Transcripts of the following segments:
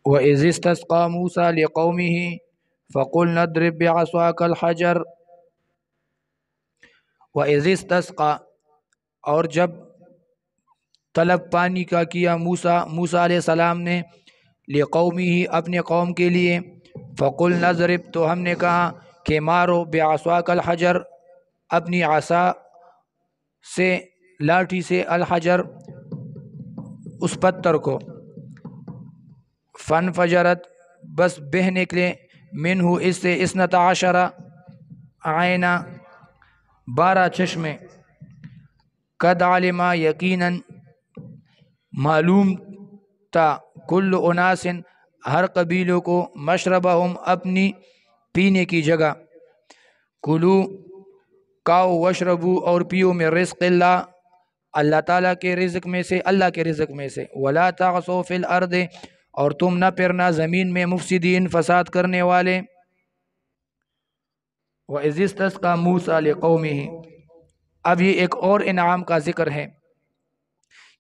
وَإِذِ اسْتَسْقَىٰ مُوسَىٰ لِقَوْمِهِ فَقُلْنَا اضْرِب بِّعَصَاكَ الْحَجَرَ۔ وَإِذِ اسْتَسْقَىٰ، اور جب طلب پانی کا کیا موسیٰ علیہ السلام نے، لِقَوْمِهِ اپنے قوم کے لیے، فَقُلْنَا اضْرِب تو ہم نے کہا کہ مارو، بِعَصَاكَ الْحَجَرَ اپنی عصا سے، لاٹھی سے، الحجر اس پتھر کو، فَانْفَجَرَتْ بس بہہ نکلے، منہ اس سے، 12 عینا 12 چشمے، قد علما یقیناً معلوم تھا، کل اناس ہر قبیلوں کو، مشربہم اپنی پینے کی جگہ، کلو کاؤ، وشربو اور پیو، من رزق اللہ اللہ تعالیٰ کے رزق میں سے، اللہ کے رزق میں سے، ولا تعصوا فی الارض اور تم نہ پھرنا زمین میں، مفسدین فساد کرنے والے۔ وَإِذِ اسْتَسْقَىٰ مُوسَىٰ لِقَوْمِهِ، اب یہ ایک اور انعام کا ذکر ہے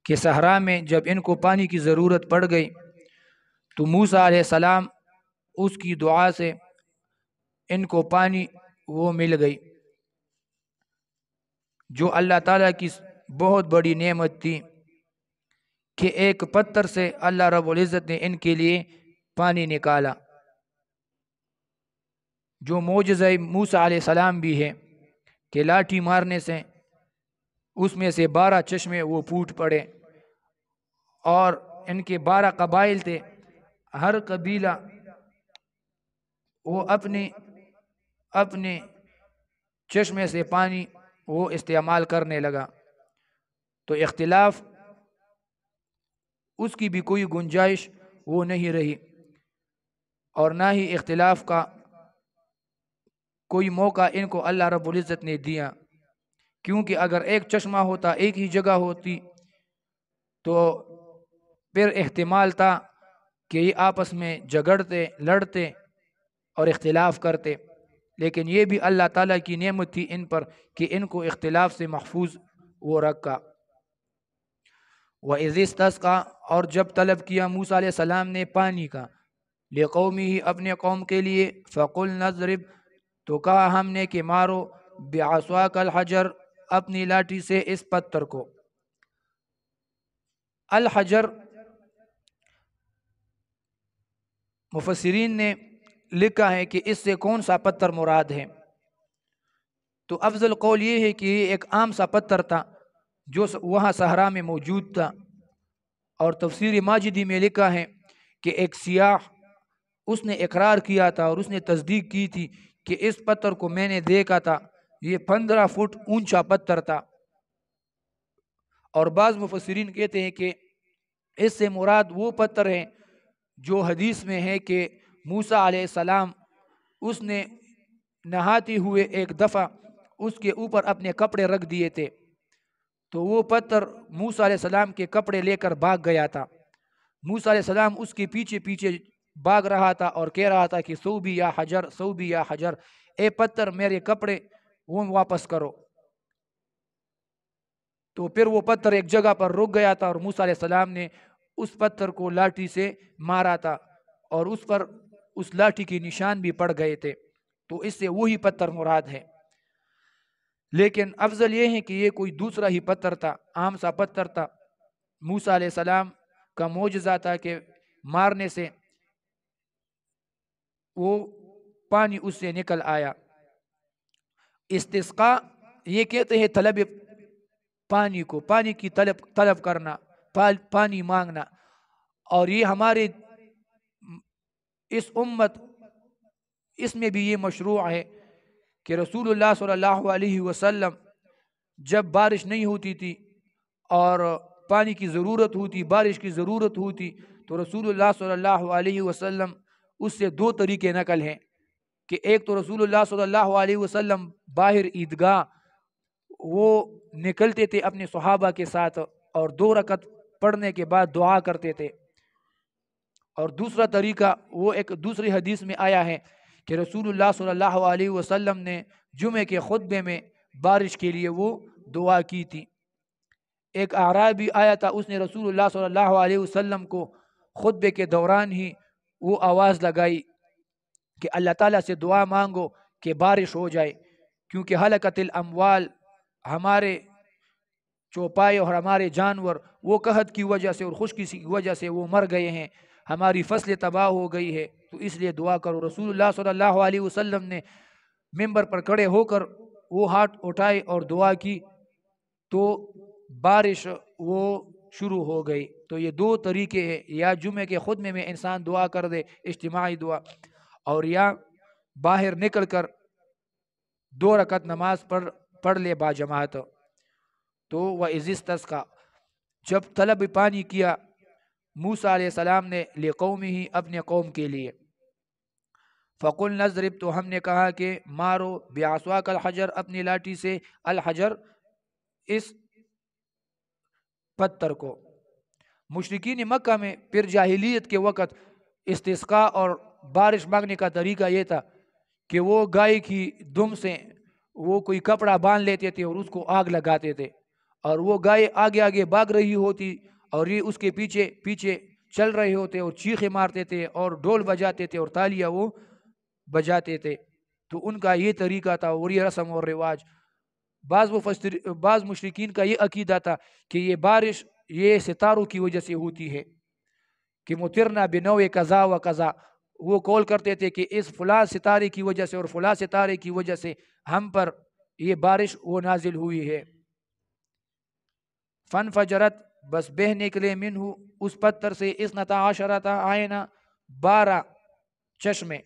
کہ صحرا میں جب ان کو پانی کی ضرورت پڑ گئی تو موسیٰ علیہ السلام اس کی دعا سے ان کو پانی وہ مل گئی، جو اللہ تعالیٰ کی بہت بڑی نعمت تھی کہ ایک پتھر سے اللہ رب العزت نے ان کے لیے پانی نکالا، جو معجزہ موسیٰ علیہ السلام بھی ہے کہ لاٹھی مارنے سے اس میں سے 12 چشمے وہ پھوٹ پڑے، اور ان کے 12 قبائل تھے، ہر قبیلہ وہ اپنے چشمے سے پانی وہ استعمال کرنے لگا، تو اختلاف اس کی بھی کوئی گنجائش وہ نہیں رہی، اور نہ ہی اختلاف کا کوئی موقع ان کو اللہ رب العزت نے دیا، کیونکہ اگر ایک چشمہ ہوتا، ایک ہی جگہ ہوتی، تو پھر احتمال تھا کہ یہ آپس میں جھگڑتے، لڑتے اور اختلاف کرتے، لیکن یہ بھی اللہ تعالیٰ کی نعمت تھی ان پر کہ ان کو اختلاف سے محفوظ وہ رکھا۔ وَإِذِ اسْتَسْقَىٰ اور جب طلب کیا موسیٰ علیہ السلام نے پانی کا، لِقَوْمِهِ اپنے قوم کے لیے، فَقُلْنَا اضْرِب تو کہا ہم نے کہ مارو، بِعَصَاكَ الْحَجَرَ اپنی لاٹھی سے اس پتھر کو۔ الحجر مفسرین نے لکھا ہے کہ اس سے کون سا پتھر مراد ہے، تو افضل قول یہ ہے کہ یہ ایک عام سا پتھر تھا جو وہاں صحرا میں موجود تھا، اور تفسیر ماجدی میں لکھا ہے کہ ایک سیاح اس نے اقرار کیا تھا اور اس نے تصدیق کی تھی کہ اس پتھر کو میں نے دیکھا تھا، یہ 15 فٹ اونچا پتھر تھا، اور بعض مفسرین کہتے ہیں کہ اس سے مراد وہ پتھر ہے جو حدیث میں ہے کہ موسیٰ علیہ السلام اس نے نہاتے ہوئے ایک دفعہ اس کے اوپر اپنے کپڑے رکھ دیے تھے، تو وہ پتھر موسیٰ علیہ السلام کے کپڑے لے کر بھاگ گیا تھا، موسیٰ علیہ السلام اس کے پیچھے پیچھے بھاگ رہا تھا اور کہہ رہا تھا کہ صوبی یا حجر، صوبی یا حجر، اے پتھر میرے کپڑے وہ واپس کرو، تو پھر وہ پتھر ایک جگہ پر رک گیا تھا، اور موسیٰ علیہ السلام نے اس پتھر کو لاٹھی سے مارا تھا، اور اس پر اس لاٹھی کے نشان بھی پڑ گئے تھے، تو اس سے وہی پتھر مراد ہے، لیکن افضل یہ ہے کہ یہ کوئی دوسرا ہی پتھر تھا، عام سا پتھر تھا، موسیٰ علیہ السلام کا معجزہ تھا کہ مارنے سے وہ پانی اس سے نکل آیا۔ استسقاء یہ کہتے ہیں طلب پانی کو، پانی کی طلب کرنا، پانی مانگنا، اور یہ ہمارے اس امت اس میں بھی یہ مشروع ہے کہ رسول اللہ صلی اللہ علیہ وسلم جب بارش نہیں ہوتی تھی اور پانی کی ضرورت ہوتی، بارش کی ضرورت ہوتی، تو رسول اللہ صلی اللہ علیہ وسلم اس سے 2 طریقے نقل ہیں کہ ایک تو رسول اللہ صلی اللہ علیہ وسلم باہر عیدگاہ وہ نکلتے تھے اپنے صحابہ کے ساتھ اور 2 رکعت پڑھنے کے بعد دعا کرتے تھے، اور دوسرا طریقہ وہ ایک دوسری حدیث میں آیا ہے کہ رسول اللہ صلی اللہ علیہ وسلم نے جمعے کے خطبے میں بارش کے لیے وہ دعا کی تھی۔ ایک اعرابی آیا تھا، اس نے رسول اللہ صلی اللہ علیہ وسلم کو خطبے کے دوران ہی وہ آواز لگائی کہ اللہ تعالیٰ سے دعا مانگو کہ بارش ہو جائے، کیونکہ ہلکت الاموال، ہمارے چوپائے اور ہمارے جانور وہ قحط کی وجہ سے اور خشکی کی وجہ سے وہ مر گئے ہیں، ہماری فصلیں تباہ ہو گئی ہے، تو اس لیے دعا کرو۔ رسول اللہ صلی اللہ علیہ وسلم نے ممبر پر کھڑے ہو کر وہ ہاتھ اٹھائے اور دعا کی تو بارش وہ شروع ہو گئی۔ تو یہ دو طریقے ہیں، یا جمعے کے خطبے میں انسان دعا کر دے اجتماعی دعا، اور یا باہر نکل کر 2 رکعت نماز پڑھ لے با جماعت۔ تو وَإِذِ اسْتَسْقَىٰ، جب طلب پانی کیا موسیٰ علیہ السلام نے لِقَوْمِهِ، اپنے قوم کے لیے، فَقُلْنَا اضْرِبْ، تو ہم نے کہا کہ مارو، بِعَصْوَاكَ الْحَجَرَ، اپنی لاٹھی سے، الحجر، اس پتھر کو۔ مشرکین مکہ میں پھر جاہلیت کے وقت استسقاء اور بارش مانگنے کا طریقہ یہ تھا کہ وہ گائے کی دم سے وہ کوئی کپڑا باندھ لیتے تھے اور اس کو آگ لگاتے تھے، اور وہ گائے آگے آگے بھاگ رہی ہوتی اور یہ اس کے پیچھے پیچھے چل رہے ہوتے اور چیخیں مارتے تھے اور ڈول بجاتے تھے اور تالیاں وہ بجاتے تھے۔ تو ان کا یہ طریقہ تھا اور یہ رسم اور رواج۔ بعض مشرکین کا یہ عقیدہ تھا کہ یہ بارش یہ ستاروں کی وجہ سے ہوتی ہے، کہ مطرنا بنوع کذا و کذا، وہ کال کرتے تھے کہ اس فلاں ستارے کی وجہ سے اور فلاں ستارے کی وجہ سے ہم پر یہ بارش وہ نازل ہوئی ہے۔ فنفجرت، بس بہ نکلے منہ، اس پتھر سے، 12 عینا، 12 چشمے،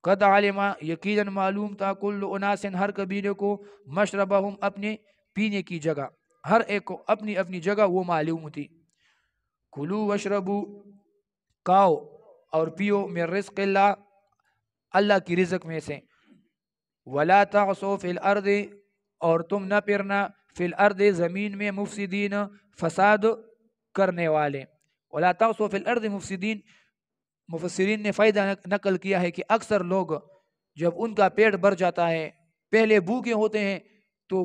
قد علما، یقیناً معلوم تھا، کل اناس، ہر قبیلے کو، مشربہم، اپنے پینے کی جگہ، ہر ایک کو اپنی اپنی جگہ وہ معلوم تھی۔ کلو وشربو، کھاؤ اور پیو، من رزق اللہ، اللہ کی رزق میں سے، ولا تعصوا فی الارض، اور تم نہ پھرنا، فی الارض، زمین میں، مفسدین، فساد کرنے والے۔ ولا تعصوا فی الارض مفسدین، مفسرین نے فائدہ نقل کیا ہے کہ اکثر لوگ جب ان کا پیٹ بھر جاتا ہے، پہلے بھوکے ہوتے ہیں تو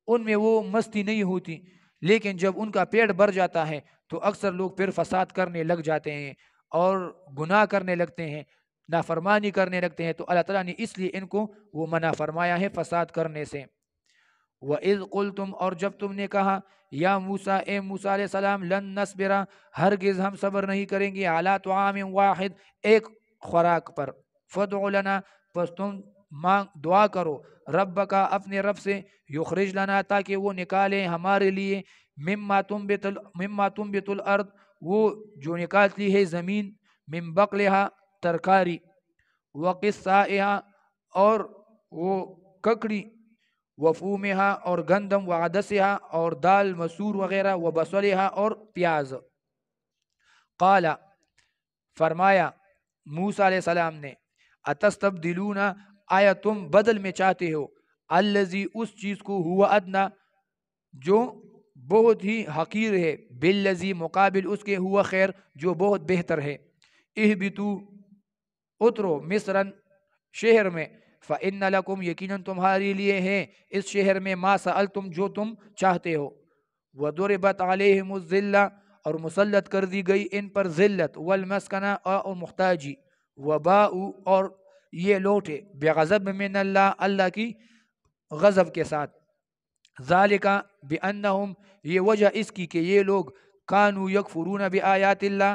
ان میں وہ مستی نہیں ہوتی، لیکن جب ان کا پیٹ بھر جاتا ہے تو اکثر لوگ پھر فساد کرنے لگ جاتے ہیں اور گناہ کرنے لگتے ہیں، نافرمانی کرنے لگتے ہیں، تو اللہ تعالیٰ نے اس لیے ان کو وہ منع فرمایا ہے فساد کرنے سے۔ وَإِذْ قُلْتُمْ، اور جب تم نے کہا، یا موسیٰ، اے موسیٰ علیہ السلام، لن نصبر، ہرگز ہم صبر نہیں کریں گے، علی طعام واحد، ایک خوراک پر، فادع لنا، پس تم دعا کرو، ربک، اپنے رب سے، یخرج لنا، تاکہ وہ نکالے ہمارے لیے، مما تنبت الارض، وہ جو نکالتی ہے زمین، من بقلہا، ترکاری، وقثائہا، اور وہ ککڑی، وفومہا، اور گندم، وعدسہا، اور دال مسور وغیرہ، وبصلہا، اور پیاز۔ قال، فرمایا موسیٰ علیہ السلام نے، اتستبدلون، آیا تم بدل میں چاہتے ہو، الذی، اس چیز کو، ہوا ادنا، جو بہت ہی حقیر ہے، بالذی، مقابل اس کے، ہوا خیر، جو بہت بہتر ہے، اہبتو، اترو، مصرن، شہر میں، فإن لکم، یقیناً تمہارے لیے ہے اس شہر میں، ما سألتم، جو تم چاہتے ہو، وضربت علیہم الذلہ، اور مسلط کر دی گئی ان پر ذلت، والمسکنہ، اور محتاجی، وباء، اور یہ لوٹے، بغضب من اللہ، اللہ کی غضب کے ساتھ، ذالکا بأنہم، یہ وجہ اس کی کہ یہ لوگ، کانوا یکفرون بآیات اللہ،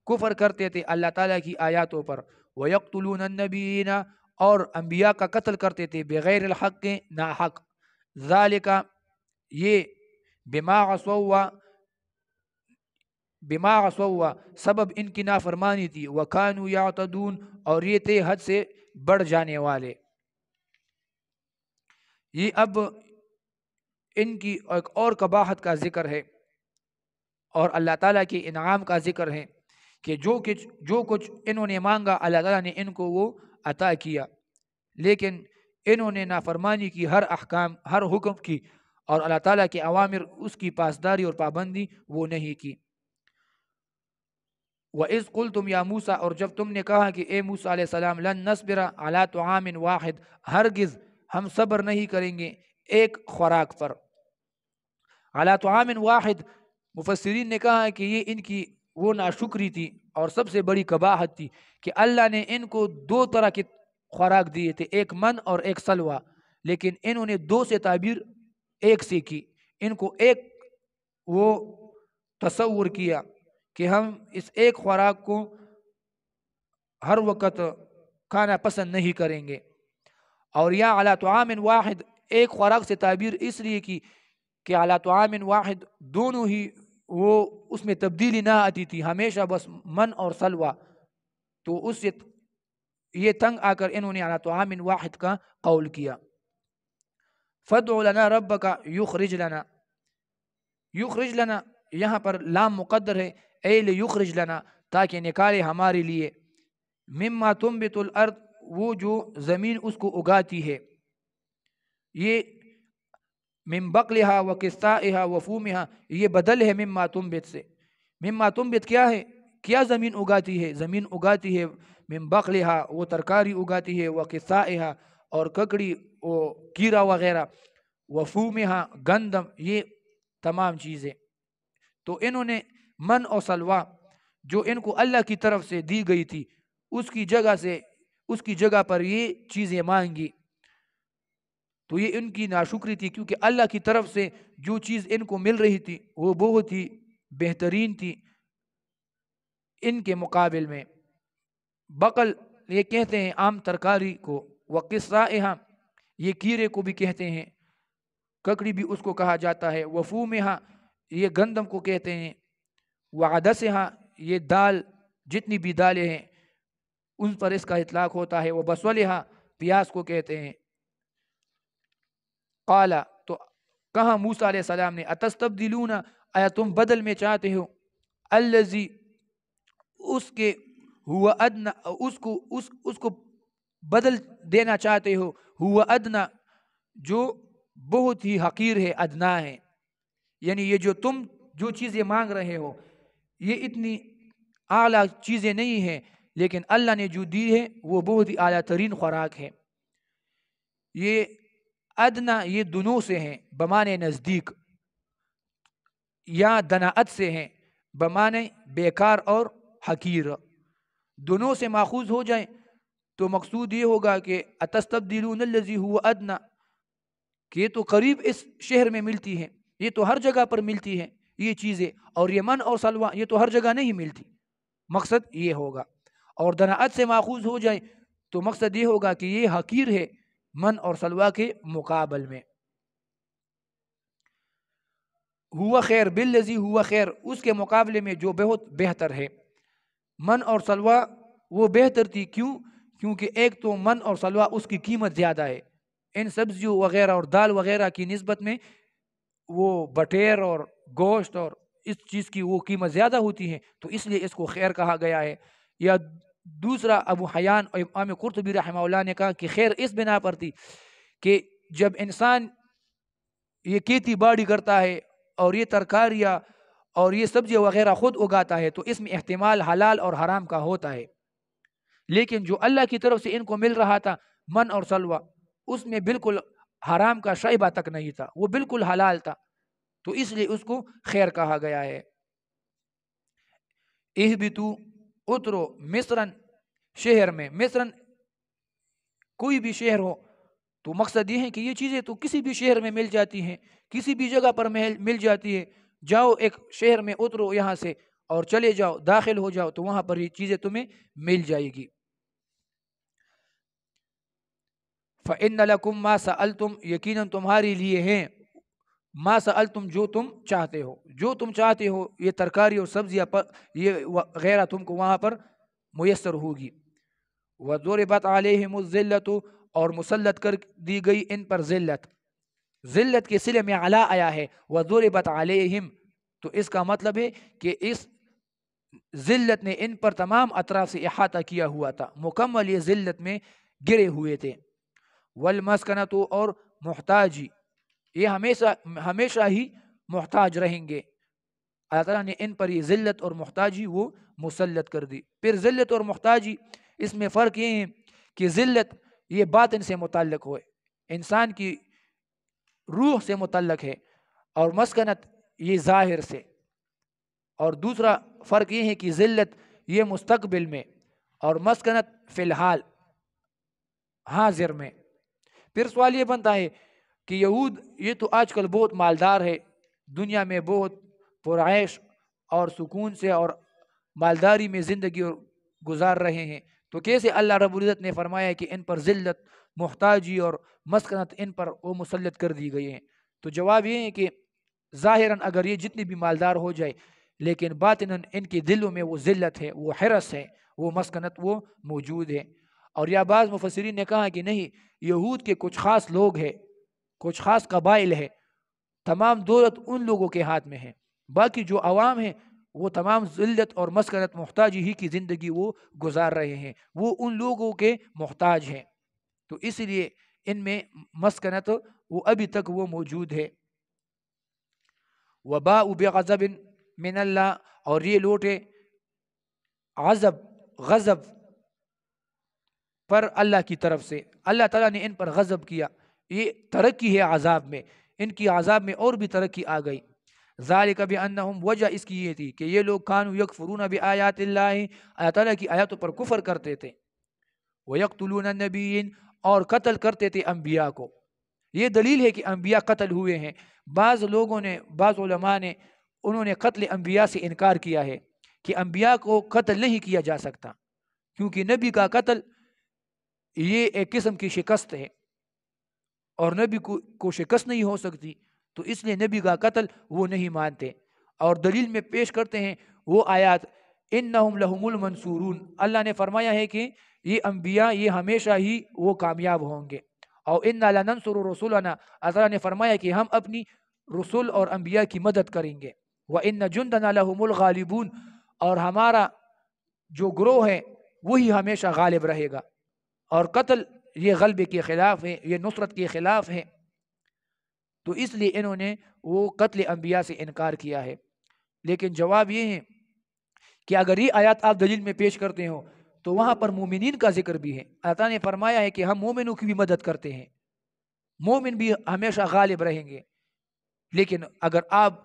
کفر کرتے تھے اللہ تعالیٰ کی آیاتوں پر، ویقتلون النبیین، اور انبیاء کا قتل کرتے تھے، بغیر الحق، ناحق، ذالکا، یہ، بما عصوا، سبب ان کی نافرمانی تھی، وکانوا یعتدون، اور یہ تھے حد سے بڑھ جانے والے۔ یہ اب ان کی ایک اور قباحت کا ذکر ہے اور اللہ تعالیٰ کے انعام کا ذکر ہے کہ جو کچھ انہوں نے مانگا اللہ تعالیٰ نے ان کو وہ عطا کیا، لیکن انہوں نے نافرمانی کی، ہر حکم کی، اور اللہ تعالیٰ کے اوامر اس کی پاسداری اور پابندی وہ نہیں کی۔ وَإِذْ قُلْتُمْ یا موسیٰ، اور جب تم نے کہا کہ اے موسیٰ علیہ السلام، لن نصبر علی طعام واحد، ہرگز ہم صبر نہیں کریں گے ایک خوراک پر، علی طعام واحد، مفسرین نے کہا کہ یہ ان کی وہ ناشکری تھی اور سب سے بڑی قباحت تھی کہ اللہ نے ان کو دو طرح کے خوراک دیے تھے، ایک من اور ایک سلوا، لیکن انہوں نے دو سے تعبیر ایک سے کی۔ ان کو ایک وہ تصور کیا کہ ہم اس ایک خوراک کو ہر وقت کھانا پسند نہیں کریں گے، اور یا علی طعام واحد، ایک خوراک سے تعبیر اس لیے کی کہ علی طعام واحد دونوں ہی وہ اس میں تبدیلی نہ آتی تھی، ہمیشہ بس من اور سلوا، تو اس سے یہ تنگ آ کر انہوں نے علی طعام واحد کا قول کیا۔ فَادْعُ لَنَا رَبَّكَ يُخْرِجْ لَنَا، یخرج لنا یہاں پر لام مقدر ہے، اے لیخرج لنا، تاکہ نکالے ہمارے لیے، مما تنبت الارض، وہ جو زمین اس کو اگاتی ہے، یہ من بقلها وقثائها وفومها، یہ بدل ہے مما تنبت سے۔ مما تنبت کیا ہے؟ کیا زمین اگاتی ہے؟ زمین اگاتی ہے من بقلها، وہ ترکاری اگاتی ہے، وقثائها، اور ککڑی، وہ کیڑا وغیرہ، وفومها، گندم، یہ تمام چیزیں۔ تو انہوں نے من اور سلوا جو ان کو اللہ کی طرف سے دی گئی تھی اس کی جگہ پر یہ چیزیں مانگی، تو یہ ان کی ناشکری تھی، کیونکہ اللہ کی طرف سے جو چیز ان کو مل رہی تھی وہ بہت ہی بہترین تھی ان کے مقابل میں۔ بقل یہ کہتے ہیں عام ترکاری کو، وقصائها، یہ کیڑے کو بھی کہتے ہیں، ککڑی بھی اس کو کہا جاتا ہے، وفومها، یہ گندم کو کہتے ہیں، وعدسها، یہ دال، جتنی بھی دالیں ہیں ان پر اس کا اطلاق ہوتا ہے، وبصلها، پیاز کو کہتے ہیں۔ قال، تو کہا موسیٰ علیہ السلام نے، اتستبدلون، آیا تم بدل میں چاہتے ہو، الذی، اس کے، ہوا ادنا، اس کو بدل دینا چاہتے ہو، ہوا ادنا، جو بہت ہی حقیر ہے، ادنا ہے، یعنی یہ جو تم جو چیزیں مانگ رہے ہو یہ اتنی اعلیٰ چیزیں نہیں ہیں، لیکن اللہ نے جو دی ہے وہ بہت ہی اعلیٰ ترین خوراک ہے۔ یہ ادنا یہ دنوں سے ہیں بمانے نزدیک، یا دناعت سے ہیں بمانے بیکار اور حقیر، دنوں سے ماخوذ ہو جائیں تو مقصود یہ ہوگا کہ اتستبدلون الذی هو ادنا، کہ یہ تو قریب اس شہر میں ملتی ہے، یہ تو ہر جگہ پر ملتی ہے یہ چیزیں، اور یہ من اور سلوا یہ تو ہر جگہ نہیں ملتی، مقصد یہ ہوگا۔ اور دناعت سے ماخوذ ہو جائے تو مقصد یہ ہوگا کہ یہ حقیر ہے من اور سلوا کے مقابل میں۔ ہوا خیر بالذی ہوا خیر، اس کے مقابلے میں جو بہت بہتر ہے۔ من اور سلوا وہ بہتر تھی، کیونکہ ایک تو من اور سلوا اس کی قیمت زیادہ ہے، ان سبزیوں وغیرہ اور دال وغیرہ کی نسبت میں وہ بٹیر اور گوشت اور اس چیز کی وہ قیمت زیادہ ہوتی ہے، تو اس لیے اس کو خیر کہا گیا ہے۔ یا دوسرا، ابو حیان اور امام قرطبی رحمہ اللہ نے کہا کہ خیر اس بنا پر تھی کہ جب انسان یہ کھیتی باڑی کرتا ہے اور یہ ترکاریاں اور یہ سبزیاں وغیرہ خود اگاتا ہے تو اس میں احتمال حلال اور حرام کا ہوتا ہے، لیکن جو اللہ کی طرف سے ان کو مل رہا تھا من اور سلوا، اس میں بالکل حرام کا شائبہ تک نہیں تھا، وہ بالکل حلال تھا، تو اس لیے اس کو خیر کہا گیا ہے۔ اہبتو، اترو، مصرن، شہر میں، مصرن کوئی بھی شہر ہو تو مقصد یہ ہے کہ یہ چیزیں تو کسی بھی شہر میں مل جاتی ہیں، کسی بھی جگہ پر مل جاتی ہے، جاؤ ایک شہر میں اترو یہاں سے اور چلے جاؤ، داخل ہو جاؤ تو وہاں پر یہ چیزیں تمہیں مل جائے گی۔ فَإِنَّ لَكُمْ مَا سَأَلْتُمْ، یقیناً تمہارے لیے ہیں، ما سألتم، جو تم چاہتے ہو، جو تم چاہتے ہو، یہ ترکاری اور سبزیاں یہ وغیرہ تم کو وہاں پر میسر ہوگی۔ وَضُرِبَتْ عَلَيْهِمُ الذِّلَّةُ، اور مسلط کر دی گئی ان پر ذلت، ذلت کے صلے میں علا آیا ہے، وَضُرِبَتْ عَلَيْهِمْ، تو اس کا مطلب ہے کہ اس ذلت نے ان پر تمام اطراف سے احاطہ کیا ہوا تھا، مکمل یہ ذلت میں گرے ہوئے تھے۔ وَالْمَسْكَنَةُ، اور محتاجی، یہ ہمیشہ ہی محتاج رہیں گے، اللہ تعالیٰ نے ان پر یہ ذلت اور محتاجی وہ مسلط کر دی۔ پھر ذلت اور محتاجی اس میں فرق یہ ہے کہ ذلت یہ باطن سے متعلق ہوئے، انسان کی روح سے متعلق ہے، اور مسکنت یہ ظاہر سے، اور دوسرا فرق یہ ہے کہ ذلت یہ مستقبل میں اور مسکنت فی الحال حاضر میں۔ پھر سوال یہ بنتا ہے کہ یہود یہ تو آج کل بہت مالدار ہے، دنیا میں بہت پرعیش اور سکون سے اور مالداری میں زندگی گزار رہے ہیں، تو کیسے اللہ رب العزت نے فرمایا کہ ان پر ذلت، محتاجی اور مسکنت ان پر وہ مسلط کر دی گئی ہیں؟ تو جواب یہ ہے کہ ظاہراً اگر یہ جتنی بھی مالدار ہو جائے، لیکن باطناً ان کے دلوں میں وہ ذلت ہے، وہ حرس ہے، وہ مسکنت وہ موجود ہے۔ اور یا بعض مفسرین نے کہا کہ نہیں، یہود کے کچھ خاص لوگ ہیں، کچھ خاص قبائل ہے، تمام دولت ان لوگوں کے ہاتھ میں ہے، باقی جو عوام ہیں وہ تمام ذلت اور مسکنت محتاجی ہی کی زندگی وہ گزار رہے ہیں، وہ ان لوگوں کے محتاج ہیں، تو اس لیے ان میں مسکنت وہ ابھی تک وہ موجود ہے۔ وباء بغضب من اللہ، اور یہ لوٹے غضب پر اللہ کی طرف سے، اللہ تعالیٰ نے ان پر غضب کیا، یہ ترقی ہے عذاب میں، ان کی عذاب میں اور بھی ترقی آ گئی۔ ذالک بانہم، وجہ اس کی یہ تھی کہ یہ لوگ کانوا یکفرون بآیات اللہ، اللہ تعالیٰ کی آیاتوں پر کفر کرتے تھے، ویقتلون النبیین، اور قتل کرتے تھے انبیاء کو۔ یہ دلیل ہے کہ انبیاء قتل ہوئے ہیں۔ بعض لوگوں نے، بعض علماء نے، انہوں نے قتل انبیاء سے انکار کیا ہے کہ انبیاء کو قتل نہیں کیا جا سکتا، کیونکہ نبی کا قتل یہ ایک قسم کی شکست ہے، اور نبی کو شکست نہیں ہو سکتی، تو اس لیے نبی کا قتل وہ نہیں مانتے۔ اور دلیل میں پیش کرتے ہیں وہ آیات، انہم لہم المنصورون، اللہ نے فرمایا ہے کہ یہ انبیاء یہ ہمیشہ ہی وہ کامیاب ہوں گے، اور انا لننصر رسولنا، اللہ نے فرمایا کہ ہم اپنی رسول اور انبیاء کی مدد کریں گے، وان جندنا لہم الغالبون، اور ہمارا جو گروہ ہے وہی ہمیشہ غالب رہے گا۔ اور قتل یہ غلبے کے خلاف ہے، یہ نصرت کے خلاف ہے، تو اس لیے انہوں نے وہ قتل انبیاء سے انکار کیا ہے۔ لیکن جواب یہ ہے کہ اگر یہ آیات آپ دلیل میں پیش کرتے ہو تو وہاں پر مومنین کا ذکر بھی ہے، اللہ تعالیٰ نے فرمایا ہے کہ ہم مومنوں کی بھی مدد کرتے ہیں، مومن بھی ہمیشہ غالب رہیں گے۔ لیکن اگر آپ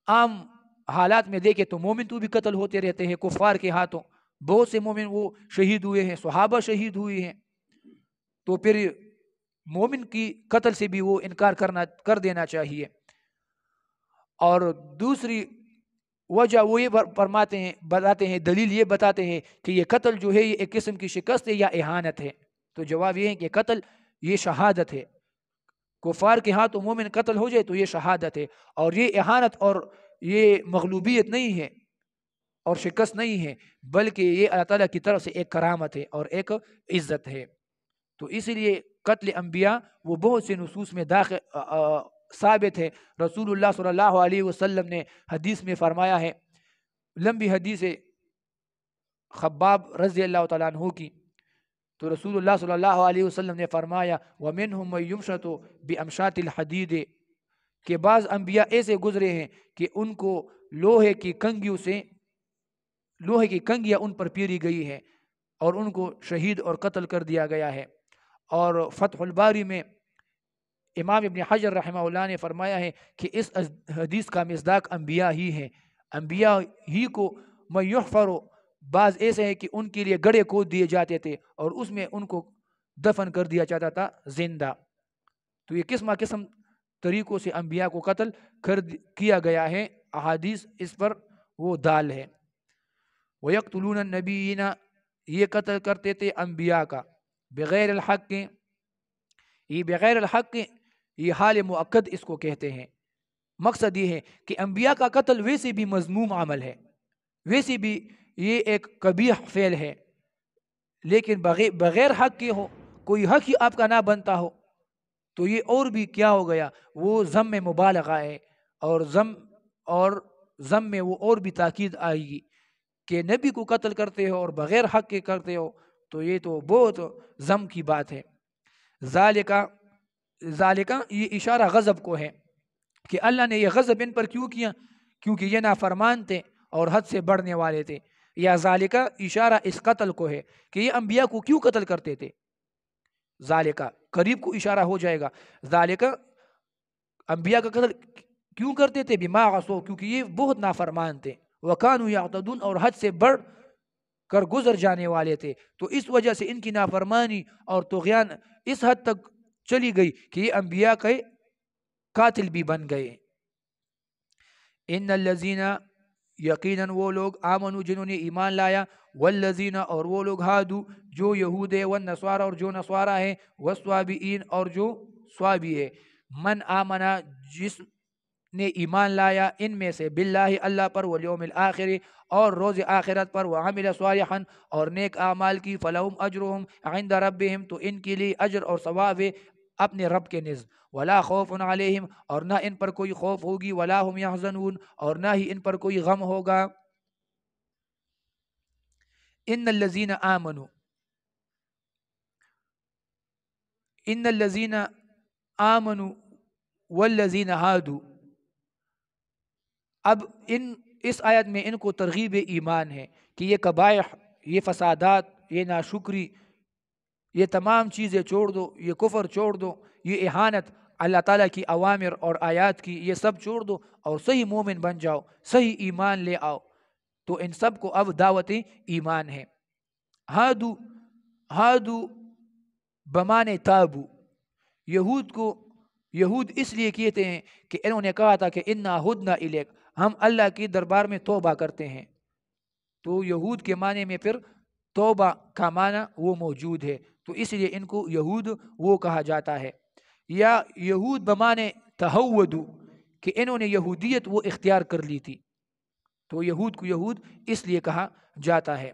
عام حالات میں دیکھیں تو مومن تو بھی قتل ہوتے رہتے ہیں کفار کے ہاتھوں، بہت سے مومن وہ شہید ہوئے ہیں، صحابہ شہید ہوئے ہیں، تو پھر مومن کی قتل سے بھی وہ انکار کر دینا چاہیے۔ اور دوسری وجہ وہ یہ فرماتے ہیں، بتاتے ہیں، دلیل یہ بتاتے ہیں کہ یہ قتل جو ہے یہ ایک قسم کی شکست ہے یا اہانت ہے، تو جواب یہ ہے کہ قتل یہ شہادت ہے، کفار کے ہاتھوں مومن قتل ہو جائے تو یہ شہادت ہے، اور یہ اہانت اور یہ مغلوبیت نہیں ہے اور شکست نہیں ہے، بلکہ یہ اللہ تعالیٰ کی طرف سے ایک کرامت ہے اور ایک عزت ہے۔ تو اسی لیے قتل انبیاء وہ بہت سے نصوص میں ثابت ہے۔ رسول اللہ صلی اللہ علیہ وسلم نے حدیث میں فرمایا ہے، لمبی حدیث خباب رضی اللہ تعالیٰ عنہ کی، تو رسول اللہ صلی اللہ علیہ وسلم نے فرمایا وَمِنْهُمْ مَن يُمْشَطُ بِأَمْشَاطِ الْحَدِيدِ، کہ بعض انبیاء ایسے گزرے ہیں کہ ان کو لوہے کی کنگیاں ان پر پیری گئی ہے اور ان کو شہید اور قتل کر دیا گیا ہے۔ اور فتح الباری میں امام ابن حجر رحمہ اللہ نے فرمایا ہے کہ اس حدیث کا مصداق انبیاء ہی ہیں، انبیاء ہی کو من یحفر، بعض ایسے ہیں کہ ان کے لیے گڑھے کھود دیے جاتے تھے اور اس میں ان کو دفن کر دیا جاتا تھا زندہ۔ تو یہ قسم قسم طریقوں سے انبیاء کو قتل کیا گیا ہے، احادیث اس پر وہ دال ہے۔ وَيَقْتُلُونَ النَّبِيِّينَ، یہ قتل کرتے تھے انبیاء کا، بغیر الحق، یہ بغیر الحق یہ حال مؤکد اس کو کہتے ہیں۔ مقصد یہ ہے کہ انبیاء کا قتل ویسے بھی مذموم عمل ہے، ویسے بھی یہ ایک قبیح فعل ہے، لیکن بغیر حق کے ہو، کوئی حق ہی آپ کا نہ بنتا ہو تو یہ اور بھی کیا ہو گیا، وہ ذم میں مبالغہ ہے، اور ذم میں وہ اور بھی تاکید آئے گی کہ نبی کو قتل کرتے ہو اور بغیر حق کے کرتے ہو، تو یہ تو بہت ذم کی بات ہے۔ ذالکہ یہ اشارہ غضب کو ہے کہ اللہ نے یہ غضب ان پر کیوں کیا، کیونکہ یہ نافرمان تھے اور حد سے بڑھنے والے تھے، یا ذالکہ اشارہ اس قتل کو ہے کہ یہ انبیاء کو کیوں قتل کرتے تھے، ذالکہ قریب کو اشارہ ہو جائے گا، ذالکہ انبیاء کا قتل کیوں کرتے تھے، بما عصوا، کیونکہ یہ بہت نافرمان تھے، وَكَانُوا يَعْتَدُونَ اور حد سے بڑھ کر گزر جانے والے تھے. تو اس وجہ سے ان کی نافرمانی اور طغیان اس حد تک چلی گئی کہ یہ انبیاء کے قاتل بھی بن گئے. ان الذین یقیناً وہ لوگ آمنو جنہوں نے ایمان لایا، والذین اور وہ لوگ ہادو جو یہود ہے، والنصارى اور جو نصارہ ہیں، والصابئین اور جو صابی ہے. من آمنا جس نے ایمان لایا ان میں سے، باللہ اللہ پر، والیوم الآخر اور روز آخرت پر، وعمل صالحا اور نیک اعمال کی، فلہم اجرہم عند ربہم تو ان کے لیے اجر اور ثواب ہے اپنے رب کے نزد، ولا خوف علیہم اور نہ ان پر کوئی خوف ہوگی، ولا ہم یحزنون اور نہ ہی ان پر کوئی غم ہوگا. ان الذین آمنوا ان الذین آمنوا والذین ہادوا. اب اس آیت میں ان کو ترغیب ایمان ہے کہ یہ قبائح، یہ فسادات، یہ ناشکری، یہ تمام چیزیں چھوڑ دو، یہ کفر چھوڑ دو، یہ اہانت اللہ تعالیٰ کی اوامر اور آیات کی، یہ سب چھوڑ دو اور صحیح مومن بن جاؤ، صحیح ایمان لے آؤ. تو ان سب کو اب دعوت ایمان ہے. ہادو بمانے تابو. یہود اس لیے کہتے ہیں کہ انہوں نے کہا تھا کہ انا ہدنا الیک، ہم اللہ کی دربار میں توبہ کرتے ہیں. تو یہود کے معنی میں پھر توبہ کا معنی وہ موجود ہے، تو اس لیے ان کو یہود وہ کہا جاتا ہے. یا یہود بمانے تہودو کہ انہوں نے یہودیت وہ اختیار کر لی تھی، تو یہود کو یہود اس لیے کہا جاتا ہے.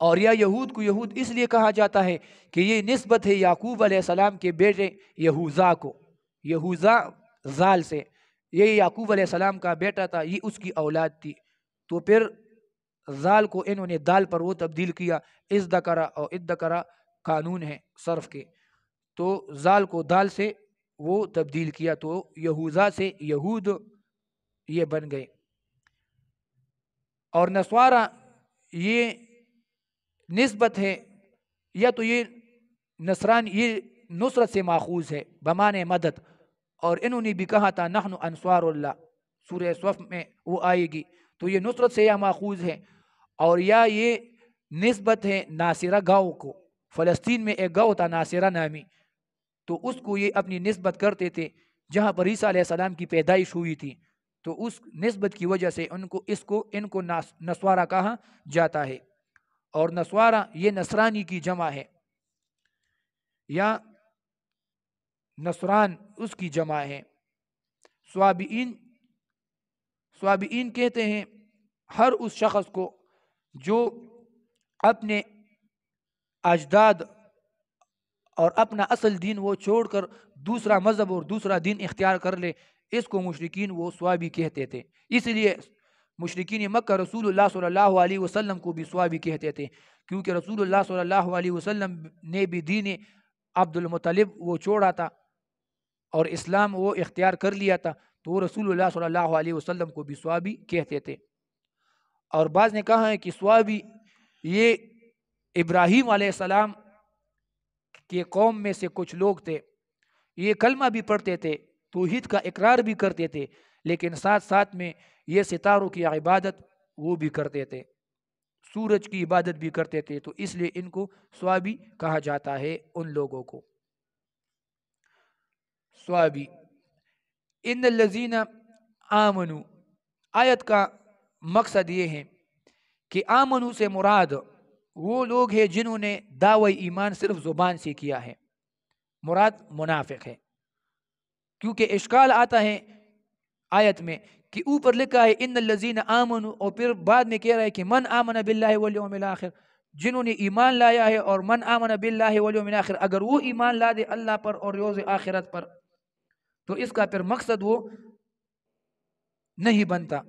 اور یا یہود کو یہود اس لیے کہا جاتا ہے کہ یہ نسبت ہے یعقوب علیہ السلام کے بیٹے یہوذا کو. یہوذا زال سے، یہ یعقوب علیہ السلام کا بیٹا تھا، یہ اس کی اولاد تھی. تو پھر زال کو انہوں نے دال پر وہ تبدیل کیا. ازدکرا اور ادکرا قانون ہے صرف کے، تو زال کو دال سے وہ تبدیل کیا، تو یہوذا سے یہود یہ بن گئے. اور نصارہ یہ نسبت ہے، یا تو یہ نصران یہ نصرت سے ماخوذ ہے بمانے مدد، اور انہوں نے بھی کہا تھا نحن انصار اللہ، سورہ صف میں وہ آئے گی. تو یہ نصرت سے یا ماخوذ ہے. اور یا یہ نسبت ہے ناصرہ گاؤں کو. فلسطین میں ایک گاؤں تھا ناصرہ نامی، تو اس کو یہ اپنی نسبت کرتے تھے جہاں پر عیسیٰ علیہ السلام کی پیدائش ہوئی تھی. تو اس نسبت کی وجہ سے ان کو نصارہ کہا جاتا ہے. اور نصارہ یہ نصرانی کی جمع ہے، یا نصران اس کی جمع ہے. صابئین کہتے ہیں ہر اس شخص کو جو اپنے اجداد اور اپنا اصل دین وہ چھوڑ کر دوسرا مذہب اور دوسرا دین اختیار کر لے، اس کو مشرکین وہ صوابی کہتے تھے. اس لیے مشرکین مکہ رسول اللہ صلی اللہ علیہ وسلم کو بھی صوابی کہتے تھے، کیونکہ رسول اللہ صلی اللہ علیہ وسلم نے بھی دین عبد المطلب وہ چھوڑا تھا اور اسلام وہ اختیار کر لیا تھا، تو وہ رسول اللہ صلی اللہ علیہ وسلم کو بھی صوابی کہتے تھے. اور بعض نے کہا ہے کہ صوابی یہ ابراہیم علیہ السلام کے قوم میں سے کچھ لوگ تھے، یہ کلمہ بھی پڑھتے تھے، توحید کا اقرار بھی کرتے تھے، لیکن ساتھ ساتھ میں یہ ستاروں کی عبادت وہ بھی کرتے تھے، سورج کی عبادت بھی کرتے تھے. تو اس لیے ان کو صوابی کہا جاتا ہے ان لوگوں کو. صوابی. ان الذین آمنوا، آیت کا مقصد یہ ہے کہ آمنو سے مراد وہ لوگ ہیں جنہوں نے دعوی ایمان صرف زبان سے کیا ہے، مراد منافق ہے. کیونکہ اشکال آتا ہے آیت میں کہ اوپر لکھا ہے ان الذین آمنوا، اور پھر بعد میں کہہ رہا ہے کہ من آمن باللہ والیوم الآخر، جنہوں نے ایمان لایا ہے. اور من آمن باللہ والیوم الآخر، اگر وہ ایمان لا دے اللہ پر اور روز آخرت پر، تو اس کا پھر مقصد وہ نہیں بنتا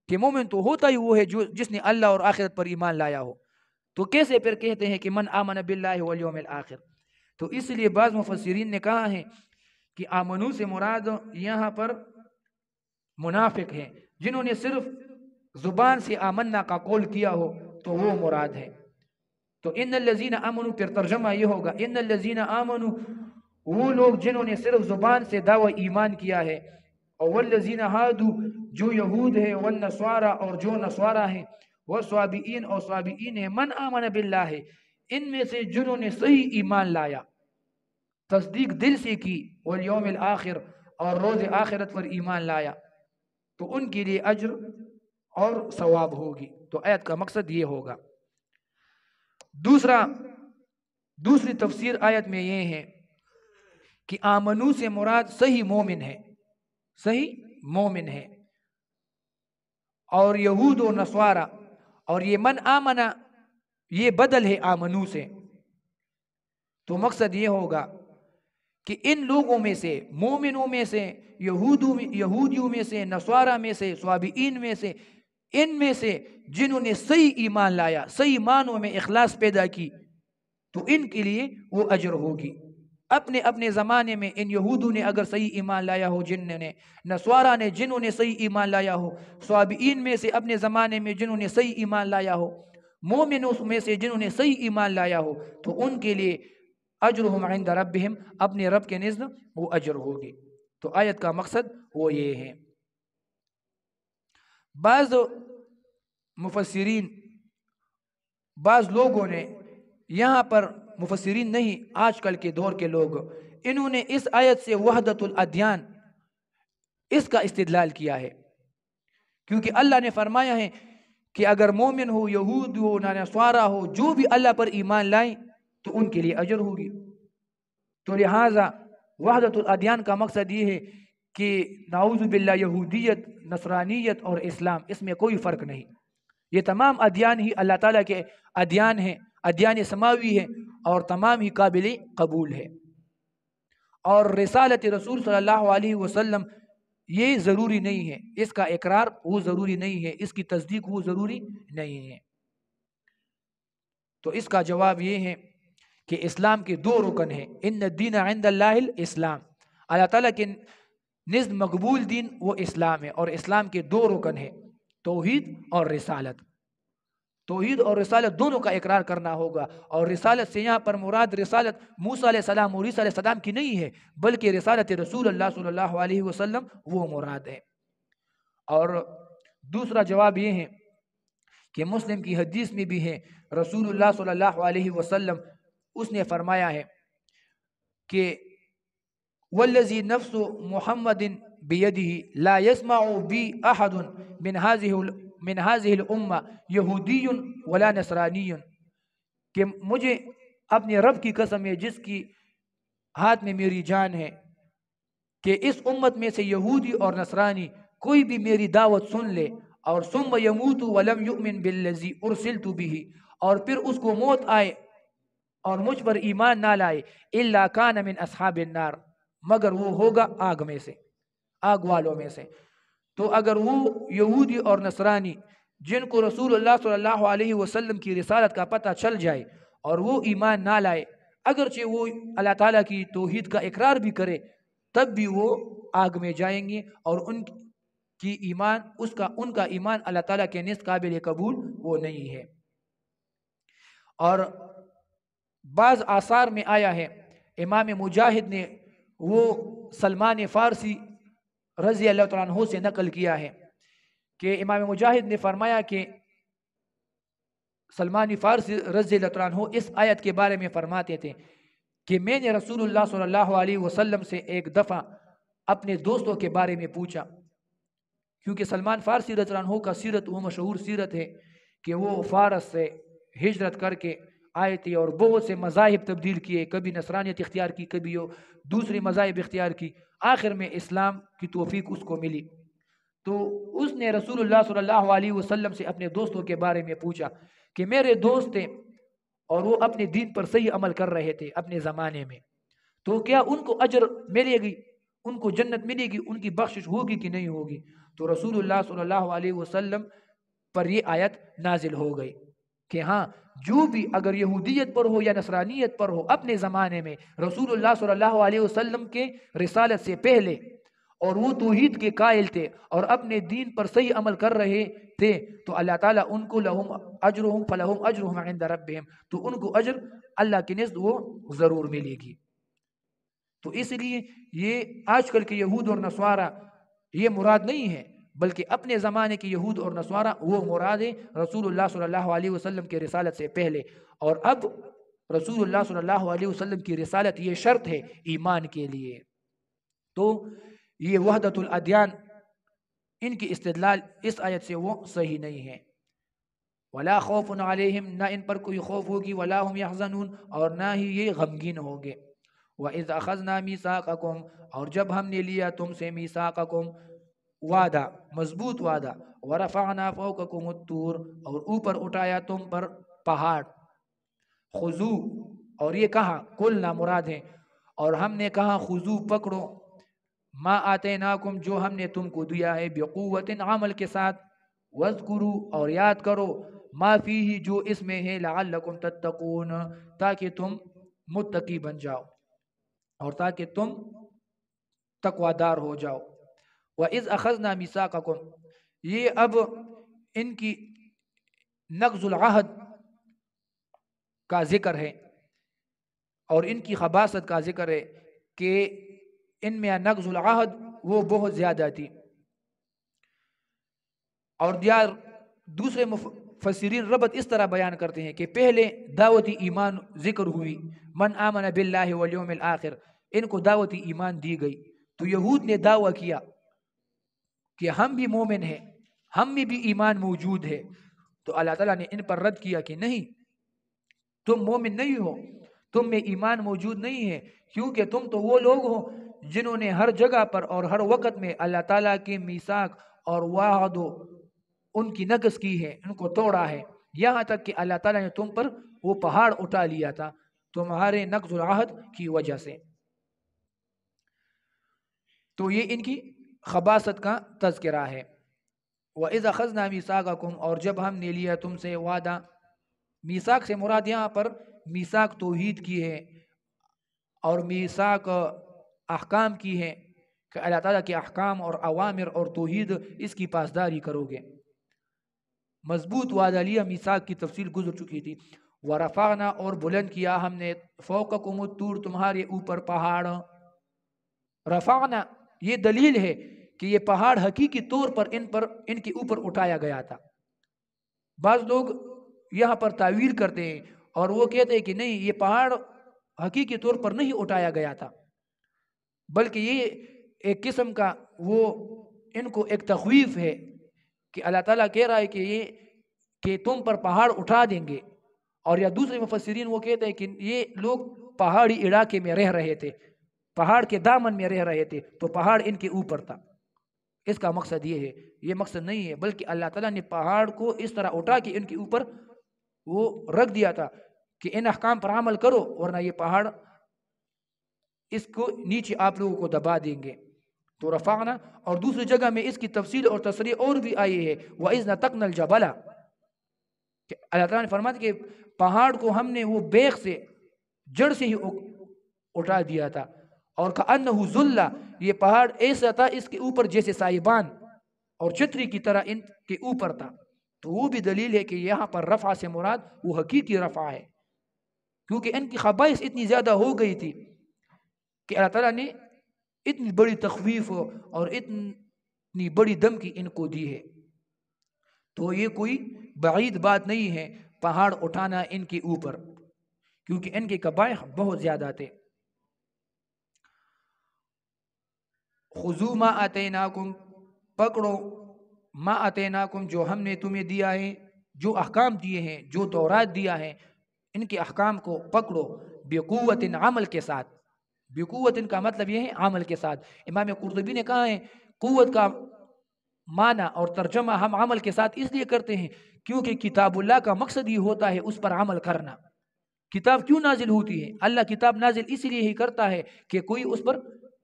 کہ مومن تو ہوتا ہی وہ ہے جس نے اللہ اور آخرت پر ایمان لایا ہو. تو کیسے پھر کہتے ہیں کہ من آمن باللہ والیوم الآخر؟ تو اس لیے بعض مفسرین نے کہا ہے کہ آمنو سے مراد یہاں پر منافق ہیں، جنہوں نے صرف زبان سے آمنا کا قول کیا ہو تو وہ مراد ہے. تو ان الذین آمنوا پھر ترجمہ یہ ہوگا ان الذین آمنوا وہ لوگ جنہوں نے صرف زبان سے دعوی ایمان کیا ہے، اور والذین ہادو جو یہود ہے، والنصارى اور جو نصارہ ہیں، والصابئین اور صابئین ہیں، من آمن باللہ ان میں سے جنہوں نے صحیح ایمان لایا، تصدیق دل سے کی، والیوم الآخر اور روز آخرت پر ایمان لایا، تو ان کے لیے اجر اور ثواب ہوگی۔ تو آیت کا مقصد یہ ہوگا۔ دوسری تفسیر آیت میں یہ ہے کہ آمنو سے مراد صحیح مومن ہے، صحیح مومن ہے، اور یہود و نصارہ، اور یہ من آمنا یہ بدل ہے آمنو سے۔ تو مقصد یہ ہوگا کہ ان لوگوں میں سے، مومنوں میں سے، یہودیوں میں سے، نصارہ میں سے، صابئین میں سے، ان میں سے جنہوں نے صحیح ایمان لایا، صحیح معنوں میں اخلاص پیدا کی، تو ان کے لیے وہ اجر ہوگی۔ اپنے اپنے زمانے میں ان یہودوں نے اگر صحیح ایمان لایا ہو، جنہوں نے، نصارہ نے جنہوں نے صحیح ایمان لایا ہو، صابئین میں سے اپنے زمانے میں جنہوں نے صحیح ایمان لایا ہو، مومنوں میں سے جنہوں نے صحیح ایمان لایا ہو، تو ان کے لیے اجرہم عند ربہم اپنے رب کے نزد وہ اجر ہوگی۔ تو آیت کا مقصد وہ یہ ہے۔ بعض مفسرین، بعض لوگوں نے یہاں پر، مفسرین نہیں، آج کل کے دور کے لوگ، انہوں نے اس آیت سے وحدت الادیان اس کا استدلال کیا ہے، کیونکہ اللہ نے فرمایا ہے کہ اگر مومن ہو، یہود ہو، نصارہ ہو، جو بھی اللہ پر ایمان لائیں تو ان کے لیے اجر ہوگی۔ تو لہٰذا وحدت الادیان کا مقصد یہ ہے کہ نعوذ باللہ یہودیت، نصرانیت اور اسلام، اس میں کوئی فرق نہیں، یہ تمام ادیان ہی اللہ تعالیٰ کے ادیان ہیں، ادیان سماوی ہے، اور تمام ہی قابل قبول ہے۔ اور رسالت رسول صلی اللہ علیہ وسلم یہ ضروری نہیں ہے، اس کا اقرار وہ ضروری نہیں ہے، اس کی تصدیق وہ ضروری نہیں ہے۔ تو اس کا جواب یہ ہے کہ اسلام کے دو رکن ہیں، ان الدین عند اللہ الاسلام، اللہ تعالیٰ کے نزد مقبول دین وہ اسلام ہے، اور اسلام کے دو رکن ہیں، توحید اور رسالت۔ توحید اور رسالت دونوں کا اقرار کرنا ہوگا، اور رسالت سے یہاں پر مراد رسالت موسیٰ علیہ السلام اور عیسیٰ علیہ السلام کی نہیں ہے، بلکہ رسالت رسول اللہ صلی اللہ علیہ وسلم وہ مراد ہے۔ اور دوسرا جواب یہ ہے کہ مسلم کی حدیث میں بھی ہے، رسول اللہ صلی اللہ علیہ وسلم اس نے فرمایا ہے کہ والذی نفس محمد بیدہ لا یسمع بی احد من هذه الامہ یہودی ولا نصرانی، کہ مجھے اپنے رب کی قسم ہے جس کی ہاتھ میں میری جان ہے، کہ اس امت میں سے یہودی اور نصرانی کوئی بھی میری دعوت سن لے اور ثم یموت ولم یؤمن بالذی ارسلت بہ، اور پھر اس کو موت آئے اور مجھ پر ایمان نہ لائے، الا کان من اصحاب النار، مگر وہ ہوگا آگ میں سے، آگ والوں میں سے۔ تو اگر وہ یہودی اور نصرانی جن کو رسول اللہ صلی اللہ علیہ وسلم کی رسالت کا پتہ چل جائے اور وہ ایمان نہ لائے، اگرچہ وہ اللہ تعالیٰ کی توحید کا اقرار بھی کرے، تب بھی وہ آگ میں جائیں گے، اور ان کا ایمان اللہ تعالیٰ کے نزد قابل قبول وہ نہیں ہے۔ اور بعض آثار میں آیا ہے، امام مجاہد نے وہ سلمان فارسی رضی اللہ تعالیٰ عنہ سے نقل کیا ہے کہ امام مجاہد نے فرمایا کہ سلمان فارسی رضی اللہ تعالیٰ عنہ اس آیت کے بارے میں فرماتے تھے کہ میں نے رسول اللہ صلی اللہ علیہ وسلم سے ایک دفعہ اپنے دوستوں کے بارے میں پوچھا، کیونکہ سلمان فارسی رضی اللہ عنہ کا سیرت وہ مشہور سیرت ہے کہ وہ فارس سے ہجرت کر کے آئے تھے اور بہت سے مذاہب تبدیل کیے، کبھی نصرانیت اختیار کی، کبھی دوسری مذاہب اختیار کی، آخر میں اسلام کی توفیق اس کو ملی۔ تو اس نے رسول اللہ صلی اللہ علیہ وسلم سے اپنے دوستوں کے بارے میں پوچھا کہ میرے دوست تھے اور وہ اپنے دین پر صحیح عمل کر رہے تھے اپنے زمانے میں، تو کیا ان کو اجر ملے گی، ان کو جنت ملے گی، ان کی بخشش ہوگی کہ نہیں ہوگی؟ تو رسول اللہ صلی اللہ علیہ وسلم پر یہ آیت نازل ہو گئی کہ ہاں، جو بھی اگر یہودیت پر ہو یا نصرانیت پر ہو اپنے زمانے میں رسول اللہ صلی اللہ علیہ وسلم کے رسالت سے پہلے، اور وہ توحید کے قائل تھے اور اپنے دین پر صحیح عمل کر رہے تھے، تو اللہ تعالیٰ ان کو لہم اجرہم فلہم اجرہم عند ربہم، تو ان کو اجر اللہ کے نزد وہ ضرور ملے گی۔ تو اس لیے یہ آج کل کے یہود اور نصارہ یہ مراد نہیں ہے، بلکہ اپنے زمانے کے یہود اور نصارہ وہ مراد ہے رسول اللہ صلی اللہ علیہ وسلم کے رسالت سے پہلے، اور اب رسول اللہ صلی اللہ علیہ وسلم کی رسالت یہ شرط ہے ایمان کے لیے۔ تو یہ وحدت الادیان ان کی استدلال اس آیت سے وہ صحیح نہیں ہے۔ ولا خوف علیہم، نہ ان پر کوئی خوف ہوگی، ولا هم يحزنون، اور نہ ہی یہ غمگین ہوں گے۔ وَإِذْ أَخَذْنَا مِيثَاقَكُمْ، اور جب ہم نے لیا تم سے میثاقکم، وعدہ، مضبوط وعدہ، وَرَفَعْنَا فَوْقَكُمُ الطُّورَ، اور اوپر اٹھایا تم پر پہاڑ، خُذُوا، اور یہ کہا قُلْنَا مراد ہے، اور ہم نے کہا خُذُوا پکڑو، ما آتیناکم جو ہم نے تم کو دیا ہے، بقوت عمل کے ساتھ، وَاذْكُرُوا، اور یاد کرو، ما فیہ جو اس میں ہے، لعلکم تتقون تاکہ تم متقی بن جاؤ اور تاکہ تم تقوی دار ہو جاؤ۔ وَإِذْ أَخَذْنَا مِيثَاقَكُمْ، یہ اب ان کی نقض العہد کا ذکر ہے اور ان کی خباثت کا ذکر ہے کہ ان میں نقض العہد وہ بہت زیادہ تھی۔ اور دوسرے مفسرین ربط اس طرح بیان کرتے ہیں کہ پہلے دعوتی ایمان ذکر ہوئی، من آمن باللہ والیوم الآخر، ان کو دعوتی ایمان دی گئی، تو یہود نے دعویٰ کیا کہ ہم بھی مومن ہیں، ہم میں بھی ایمان موجود ہے، تو اللہ تعالیٰ نے ان پر رد کیا کہ نہیں، تم مومن نہیں ہو، تم میں ایمان موجود نہیں ہے، کیونکہ تم تو وہ لوگ ہو جنہوں نے ہر جگہ پر اور ہر وقت میں اللہ تعالیٰ کے میثاق اور وعد ان کی نقض کی ہے، ان کو توڑا ہے، یہاں تک کہ اللہ تعالیٰ نے تم پر وہ پہاڑ اٹھا لیا تھا تمہارے نقض العہد کی وجہ سے۔ تو یہ ان کی خباثت کا تذکرہ ہے۔ وَإِذْ أَخَذْنَا مِيثَاقَكُمْ، اور جب ہم نے لیا تم سے وعدہ، میثاق سے مراد یہاں پر میثاق توحید کی ہے اور میثاق احکام کی ہے کہ اللہ تعالیٰ کے احکام اور اوامر اور توحید اس کی پاسداری کرو گے۔ مضبوط وعدہ لیا، میثاق کی تفصیل گزر چکی تھی۔ وَرَفَعْنَا، اور بلند کیا ہم نے، فَوْقَكُمُ الطُّورَ تمہارے اوپر پہاڑ۔ رفعنا یہ دلیل ہے کہ یہ پہاڑ حقیقی طور پر ان کے اوپر اٹھایا گیا تھا۔ بعض لوگ یہاں پر تعویل کرتے ہیں اور وہ کہتے ہیں کہ نہیں، یہ پہاڑ حقیقی طور پر نہیں اٹھایا گیا تھا، بلکہ یہ ایک قسم کا وہ ان کو ایک تخویف ہے کہ اللہ تعالیٰ کہہ رہا ہے کہ تم پر پہاڑ اٹھا دیں گے۔ اور یا دوسرے مفسرین وہ کہتے ہیں کہ یہ لوگ پہاڑی علاقے میں رہ رہے تھے، پہاڑ کے دامن میں رہ رہے تھے، تو پہاڑ ان کے اوپر تھا۔ اس کا مقصد یہ ہے، یہ مقصد نہیں ہے، بلکہ اللہ تعالیٰ نے پہاڑ کو اس طرح اٹھا کے ان کے اوپر وہ رکھ دیا تھا کہ ان احکام پر عمل کرو، ورنہ یہ پہاڑ اس کو نیچے آپ لوگوں کو دبا دیں گے۔ تو رفعنا، اور دوسری جگہ میں اس کی تفصیل اور تصریح اور بھی آئی ہے، وَإِذْ نَتَقْنَا الْجَبَلَ، کہ اللہ تعالیٰ نے فرمایا کہ پہاڑ کو ہم نے وہ بیخ سے، جڑ سے ہی اٹھا دیا تھا، اور كأنه ذلہ، یہ پہاڑ ایسا تھا اس کے اوپر جیسے سائبان اور چھتری کی طرح ان کے اوپر تھا۔ تو وہ بھی دلیل ہے کہ یہاں پر رفع سے مراد وہ حقیقی رفع ہے، کیونکہ ان کی خبائث اتنی زیادہ ہو گئی تھی کہ اللہ تعالیٰ نے اتنی بڑی تخویف اور اتنی بڑی دھمکی ان کو دی ہے۔ تو یہ کوئی بعید بات نہیں ہے پہاڑ اٹھانا ان کے اوپر، کیونکہ ان کے قبائح بہت زیادہ تھے۔ خذوا ما آتیناکم، پکڑو، ما آتیناکم جو ہم نے تمہیں دیا ہے، جو احکام دیے ہیں، جو تورات دیا ہے، ان کے احکام کو پکڑو، بقوت عمل کے ساتھ۔ بقوت کا مطلب یہ ہے عمل کے ساتھ۔ امام قرطبی نے کہا ہے قوت کا معنی اور ترجمہ ہم عمل کے ساتھ اس لیے کرتے ہیں کیونکہ کتاب اللہ کا مقصد ہی ہوتا ہے اس پر عمل کرنا۔ کتاب کیوں نازل ہوتی ہے؟ اللہ کتاب نازل اس لیے ہی کرتا ہے کہ کوئی اس پر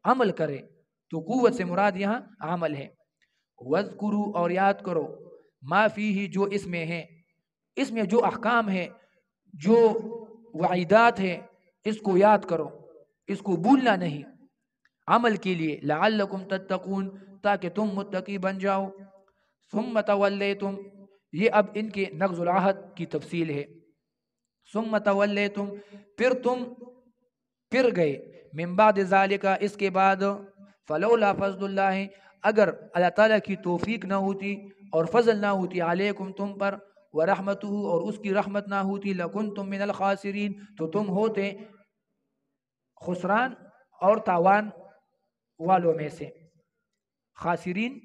عمل کرے، تو قوت سے مراد یہاں عمل ہے۔ وَاذْكُرُوا، اور یاد کرو، ما فیہ جو اس میں ہے، اس میں جو احکام ہے، جو وعیدات ہے، اس کو یاد کرو، اس کو بھولنا نہیں، عمل کے لیے، لعلکم تتقون تاکہ تم متقی بن جاؤ۔ ثم تولیتم، یہ اب ان کے نقض العہد کی تفصیل ہے۔ ثم تولیتم، پھر تم پھر گئے، من بعد ذالک، اس کے بعد، فلولا فضل اللہ اگر اللہ تعالیٰ کی توفیق نہ ہوتی اور فضل نہ ہوتی علیکم تم پر، ورحمتہ اور اس کی رحمت نہ ہوتی، لکنتم من الخاسرین تو تم ہوتے خسران اور تاوان والوں میں سے، خاسرین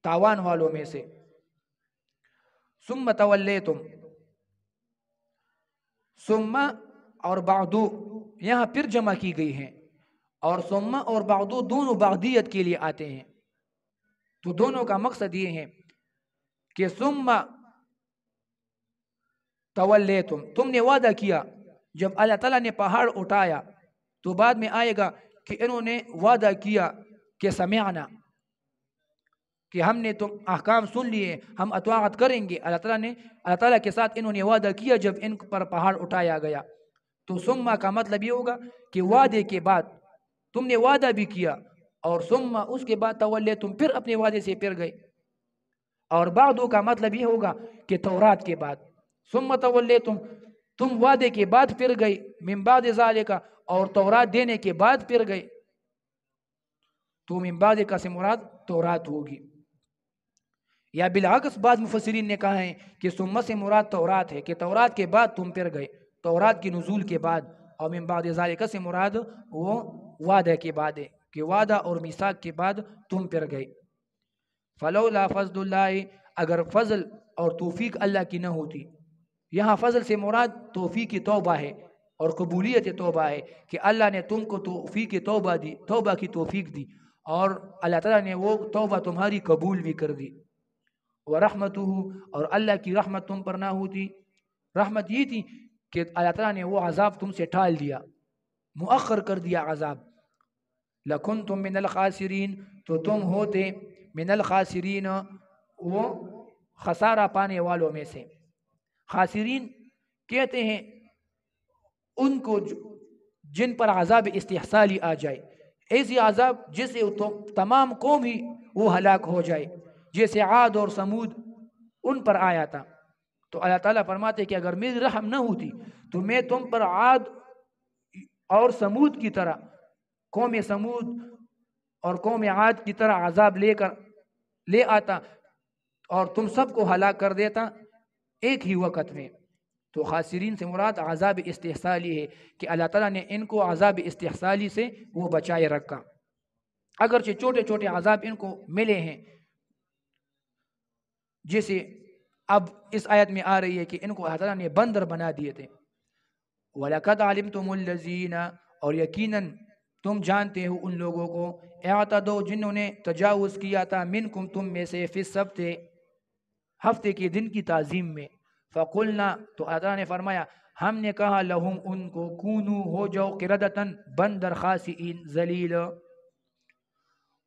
تاوان والوں میں سے۔ ثم تولیتم، ثم اور بعدو یہاں پھر جمع کی گئی ہیں، اور ثم اور بعدو دونوں بعدیت کے لیے آتے ہیں، تو دونوں کا مقصد یہ ہے کہ ثم تولیتم تم نے وعدہ کیا، جب اللہ تعالیٰ نے پہاڑ اٹھایا تو بعد میں آئے گا کہ انہوں نے وعدہ کیا کہ سمعنا، کہ ہم نے تم احکام سن لیے، ہم اطاعت کریں گے۔ اللہ تعالیٰ کے ساتھ انہوں نے وعدہ کیا جب ان پر پہاڑ اٹھایا گیا، تو ثم کا مطلب یہ ہوگا کہ وعدے کے بعد تم نے وعدہ بھی کیا، اور ثم اس کے بعد تولیتم پھر اپنے وعدے سے پھر گئے، اور بعدو کا مطلب یہ ہوگا کہ تورات کے بعد، ثم تولیتم تم وعدے کے بعد پھر گئے، من بعد ذالک اور تورات دینے کے بعد پھر گئے، تو من بعد کا سے مراد تورات ہوگی۔ یا بالعکس بعض مفسرین نے کہا ہے کہ ثم سے مراد تورات ہے، کہ تورات کے بعد تم پھر گئے، تورات کی نزول کے بعد، اور من بعد ذالک سے مراد وہ وعدہ کے بعد ہے، کہ وعدہ اور میثاق کے بعد تم پھر گئے۔ فلولا فضل اللہ اگر فضل اور توفیق اللہ کی نہ ہوتی، یہاں فضل سے مراد توفیق توبہ ہے اور قبولیت توبہ ہے، کہ اللہ نے تم کو توفیق توبہ دی، توبہ کی توفیق دی، اور اللہ تعالیٰ نے وہ توبہ تمہاری قبول بھی کر دی۔ ورحمتہ اور اللہ کی رحمت تم پر نہ ہوتی، رحمت یہ تھی کہ اللہ تعالیٰ نے وہ عذاب تم سے ٹال دیا، مؤخر کر دیا عذاب، لکنتم من الخاسرین تو تم ہوتے من الخاسرین وہ خسارہ پانے والوں میں سے۔ خاسرین کہتے ہیں ان کو جن پر عذاب استحصالی آ جائے، ایسی عذاب جس سے تمام قوم ہی وہ ہلاک ہو جائے، جیسے عاد اور سمود ان پر آیا تھا۔ تو اللہ تعالیٰ فرماتے کہ اگر میری رحم نہ ہوتی تو میں تم پر عاد اور سمود کی طرح، قوم سمود اور قوم عاد کی طرح عذاب لے آتا اور تم سب کو ہلاک کر دیتا ایک ہی وقت میں۔ تو خاسرین سے مراد عذاب استحصالی ہے، کہ اللہ تعالیٰ نے ان کو عذاب استحصالی سے وہ بچائے رکھا، اگرچہ چھوٹے چھوٹے عذاب ان کو ملے ہیں، جیسے اب اس آیت میں آ رہی ہے کہ ان کو اللہ تعالیٰ نے بندر بنا دیے تھے۔ وَلَقَدْ عَلِمْتُمُ الَّذِينَ اور یقیناً تم جانتے ہو ان لوگوں کو، اعتدوا جنہوں نے تجاوز کیا تھا، منکم تم میں سے، فی السبت ہفتے کے دن کی تعظیم میں، فقلنا تو اللہ تعالیٰ نے فرمایا ہم نے کہا لہم ان کو، کونو ہو جاؤ قردتن بندر خاسئین ذلیل۔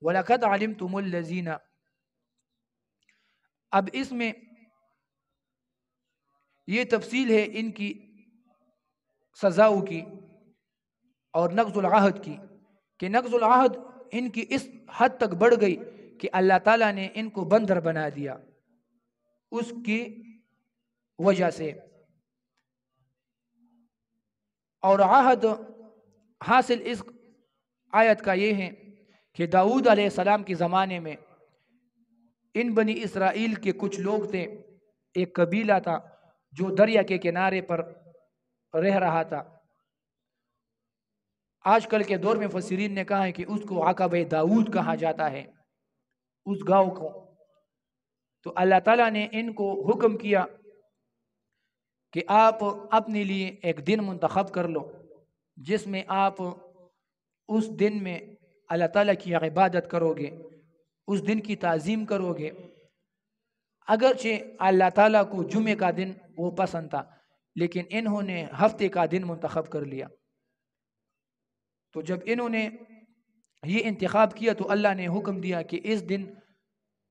وَلَقَدْ عَلِمْتُمُ الَّذِينَ اب اس میں یہ تفصیل ہے ان کی سزاؤں کی اور نقض العہد کی، کہ نقض العہد ان کی اس حد تک بڑھ گئی کہ اللہ تعالیٰ نے ان کو بندر بنا دیا اس کی وجہ سے۔ اور عہد حاصل اس آیت کا یہ ہے کہ داؤد علیہ السلام کے زمانے میں ان بنی اسرائیل کے کچھ لوگ تھے، ایک قبیلہ تھا جو دریا کے کنارے پر رہ رہا تھا۔ آج کل کے دور میں مفسرین نے کہا ہے کہ اس کو عقبہ داؤد کہا جاتا ہے، اس گاؤں کو۔ تو اللہ تعالیٰ نے ان کو حکم کیا کہ آپ اپنے لیے ایک دن منتخب کر لو جس میں آپ اس دن میں اللہ تعالیٰ کی عبادت کرو گے، اس دن کی تعظیم کرو گے۔ اگرچہ اللہ تعالیٰ کو جمعے کا دن وہ پسند تھا، لیکن انہوں نے ہفتے کا دن منتخب کر لیا۔ تو جب انہوں نے یہ انتخاب کیا تو اللہ نے حکم دیا کہ اس دن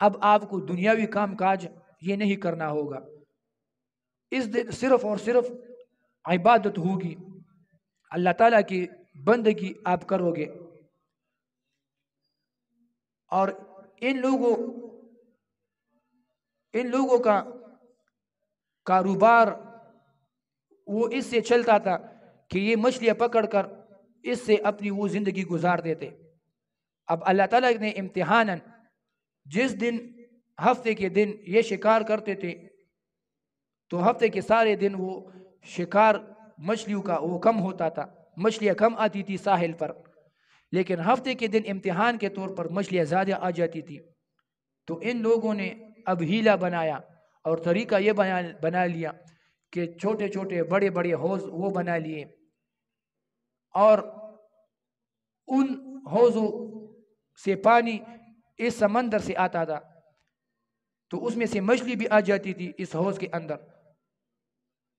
اب آپ کو دنیاوی کام کاج یہ نہیں کرنا ہوگا، اس دن صرف اور صرف عبادت ہوگی، اللہ تعالیٰ کی بندگی آپ کرو گے۔ اور ان لوگوں کا کاروبار وہ اس سے چلتا تھا کہ یہ مچھلیاں پکڑ کر اس سے اپنی وہ زندگی گزار دیتے، اب اللہ تعالیٰ نے امتحاناً جس دن ہفتے کے دن یہ شکار کرتے تھے تو ہفتے کے سارے دن وہ شکار مچھلیوں کا وہ کم ہوتا تھا، مچھلیاں کم آتی تھی ساحل پر، لیکن ہفتے کے دن امتحان کے طور پر مچھلیاں زیادہ آ جاتی تھی۔ تو ان لوگوں نے اب ہیلا بنایا اور طریقہ یہ بنا لیا کہ چھوٹے چھوٹے بڑے بڑے حوض وہ بنا لیے، اور ان حوضوں سے پانی اس سمندر سے آتا تھا، تو اس میں سے مچھلی بھی آ جاتی تھی اس حوض کے اندر۔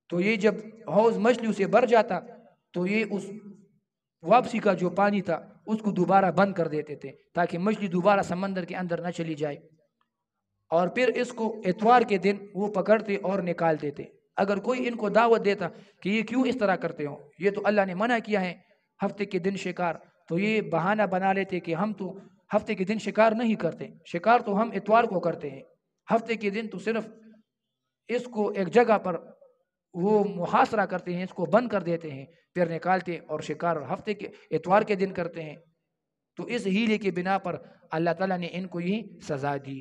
تو یہ جب حوض مچھلیوں سے بھر جاتا تو یہ اس واپسی کا جو پانی تھا اس کو دوبارہ بند کر دیتے تھے تاکہ مچھلی دوبارہ سمندر کے اندر نہ چلی جائے، اور پھر اس کو اتوار کے دن وہ پکڑتے اور نکالتے تھے۔ اگر کوئی ان کو دعوت دیتا کہ یہ کیوں اس طرح کرتے ہو، یہ تو اللہ نے منع کیا ہے ہفتے کے دن شکار، تو یہ بہانہ بنا لیتے کہ ہم تو ہفتے کے دن شکار نہیں کرتے، شکار تو ہم اتوار کو کرتے ہیں، ہفتے کے دن تو صرف اس کو ایک جگہ پر وہ محاصرہ کرتے ہیں، اس کو بند کر دیتے ہیں، پھر نکالتے اور شکار ہفتے کے اتوار کے دن کرتے ہیں۔ تو اس ہیلے کی بنا پر اللہ تعالیٰ نے ان کو یہ سزا دی۔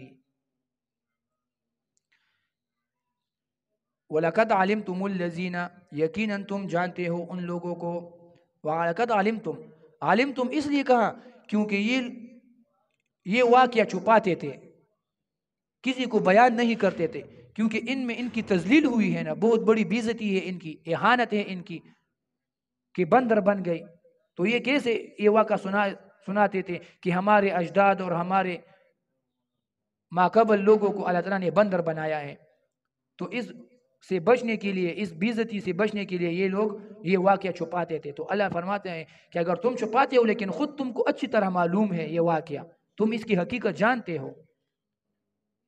وَلَقَدْ عَلِمْتُمُ الَّذِينَ، یقیناً تم جانتے ہو ان لوگوں کو، وَلَقَدْ عَلِمْتُم، عالم اس لیے کہا کیونکہ یہ واقعہ چھپاتے تھے، کسی کو بیان نہیں کرتے تھے، کیونکہ ان میں ان کی تذلیل ہوئی ہے نا، بہت بڑی بیزتی ہے ان کی، اہانت ہے ان کی کہ بندر بن گئی۔ تو یہ کیسے یہ واقعہ سناتے تھے کہ ہمارے اجداد اور ہمارے ماقبل لوگوں کو اللہ تعالیٰ نے بندر بنایا ہے۔ تو اس سے بچنے کے لیے، اس بیزتی سے بچنے کے لیے یہ لوگ یہ واقعہ چھپاتے تھے۔ تو اللہ فرماتے ہیں کہ اگر تم چھپاتے ہو لیکن خود تم کو اچھی طرح معلوم ہے یہ واقعہ، تم اس کی حقیقت جانتے ہو۔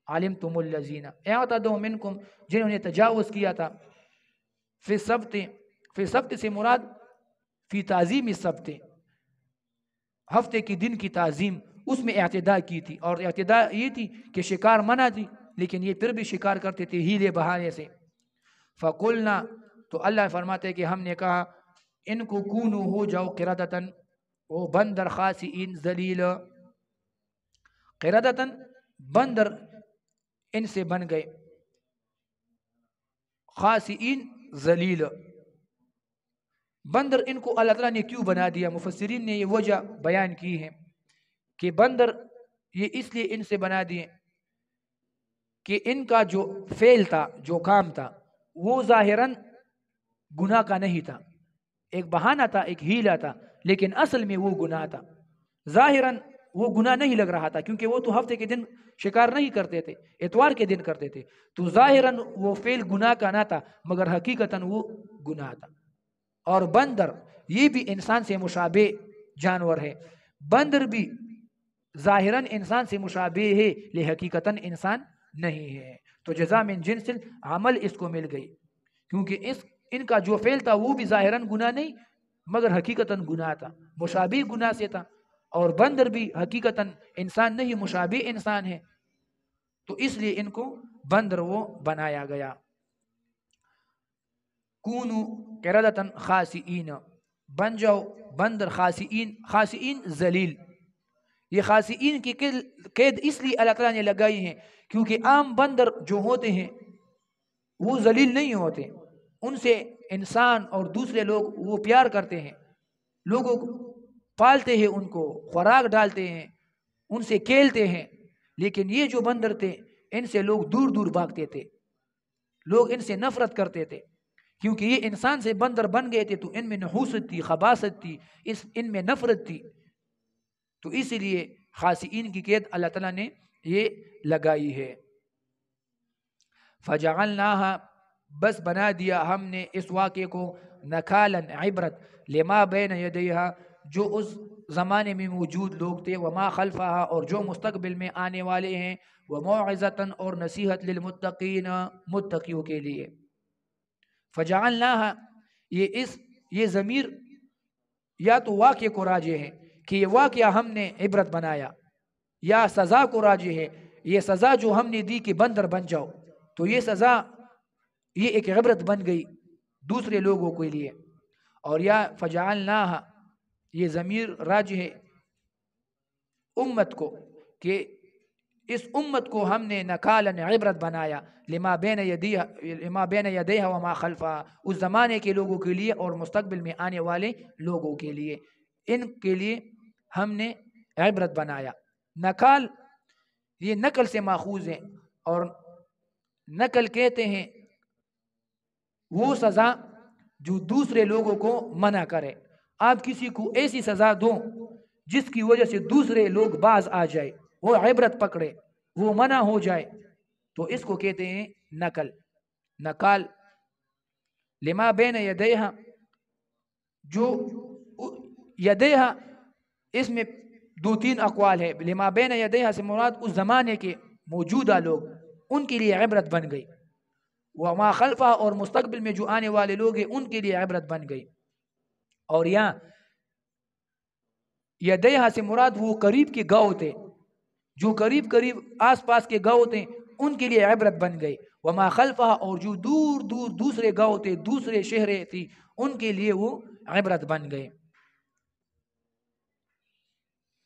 عَلِمْتُمُ الَّذِينَ اعْتَدَوْا مِنْكُمْ، جنہوں نے تجاوز کیا تھا، فی السبت، فی السبت سے مراد فی تعظیم السبت، ہفتے کی دن کی تعظیم، اس میں اعتداء کی تھی، اور اعتداء یہ تھی کہ شکار منع تھی لیکن یہ پھر بھی شکار کرتے تھے ہیلے بہانے سے۔ فَقُلْنَا، تو اللہ فرماتے کہ ہم نے کہا ان کو کونو ہو جاؤ قردتن، وہ بندر خاسئین ذلیل، قردتن بندر ان سے بن گئے، خاسئین ذلیل، بندر ان کو اللہ تعالیٰ نے کیوں بنا دیا؟ مفسرین نے یہ وجہ بیان کی ہے کہ بندر یہ اس لیے ان سے بنا دیے کہ ان کا جو فعل تھا، جو کام تھا، وہ ظاہراً گناہ کا نہیں تھا، ایک بہانہ تھا، ایک ہیلا تھا، لیکن اصل میں وہ گناہ تھا۔ ظاہراً وہ گناہ نہیں لگ رہا تھا کیونکہ وہ تو ہفتے کے دن شکار نہیں کرتے تھے، اتوار کے دن کرتے تھے، تو ظاہراً وہ فعل گناہ کا نہ تھا مگر حقیقتاً وہ گناہ تھا۔ اور بندر یہ بھی انسان سے مشابہ جانور ہے، بندر بھی ظاہراً انسان سے مشابہ ہے لیکن حقیقتاً انسان نہیں ہے۔ تو جزا من جنس العمل اس کو مل گئی، کیونکہ ان کا جو فعل تھا وہ بھی ظاہراً گناہ نہیں مگر حقیقتاً گناہ تھا، مشابہ گناہ سے تھا، اور بندر بھی حقیقتاً انسان نہیں مشابہ انسان ہے، تو اس لیے ان کو بندر وہ بنایا گیا۔ کونو قردتن خاسئین، بن جاؤ بندر خاسئین، خاسئین ذلیل۔ یہ خاسئین کی قید اس لیے اللہ تعالیٰ نے لگائی ہے کیونکہ عام بندر جو ہوتے ہیں وہ ذلیل نہیں ہوتے، ان سے انسان اور دوسرے لوگ وہ پیار کرتے ہیں، لوگوں پالتے ہیں، ان کو خوراک ڈالتے ہیں، ان سے کھیلتے ہیں، لیکن یہ جو بندر تھے ان سے لوگ دور دور بھاگتے تھے، لوگ ان سے نفرت کرتے تھے کیونکہ یہ انسان سے بندر بن گئے تھے، تو ان میں نحوست تھی، خباثت تھی، ان میں نفرت تھی، تو اسی لیے خاسئین کی قید اللہ تعالیٰ نے یہ لگائی ہے۔ فَجَعَلْنَاهَا، بس بنا دیا ہم نے اس واقعے کو، نَكَالًا عبرت، لما بین یدیہا، جو اس زمانے میں موجود لوگ تھے، وما خلفہا، اور جو مستقبل میں آنے والے ہیں، وموعظۃ، اور نصیحت، للمتقین، متقیوں کے لیے۔ فَجَعَلْنَاهَا، یہ ضمیر یا تو واقعے کو راجع ہے کہ یہ واقعہ ہم نے عبرت بنایا، یا سزا کو راجع ہے، یہ سزا جو ہم نے دی کہ بندر بن جاؤ، تو یہ سزا یہ ایک عبرت بن گئی دوسرے لوگوں کے لیے، اور یا فجعلناها، یہ ضمیر راجع ہے امت کو کہ اس امت کو ہم نے نکالن عبرت بنایا لما بین یدیہا وما خلفہا، اس زمانے کے لوگوں کے لیے اور مستقبل میں آنے والے لوگوں کے لیے، ان کے لیے ہم نے عبرت بنایا۔ نکال یہ نقل سے ماخوذ ہے، اور نقل کہتے ہیں وہ سزا جو دوسرے لوگوں کو منع کرے۔ آپ کسی کو ایسی سزا دو جس کی وجہ سے دوسرے لوگ باز آ جائے، وہ عبرت پکڑے، وہ منع ہو جائے، تو اس کو کہتے ہیں نقل۔ نکال لما بین یدیہا، جو یدیہا اس میں دو تین اقوال ہے۔ لما بین یدیہا سے مراد اس زمانے کے موجودہ لوگ، ان کے لیے عبرت بن گئی، وما خلفہ اور مستقبل میں جو آنے والے لوگ ہیں ان کے لیے عبرت بن گئی۔ اور یہاں یدیہا سے مراد وہ قریب کے گاؤں تھے، جو قریب قریب آس پاس کے گاؤں تھے ان کے لیے عبرت بن گئی، وما خلفہ اور جو دور دور دوسرے گاؤں تھے، دوسرے شہریں تھی، ان کے لیے وہ عبرت بن گئے۔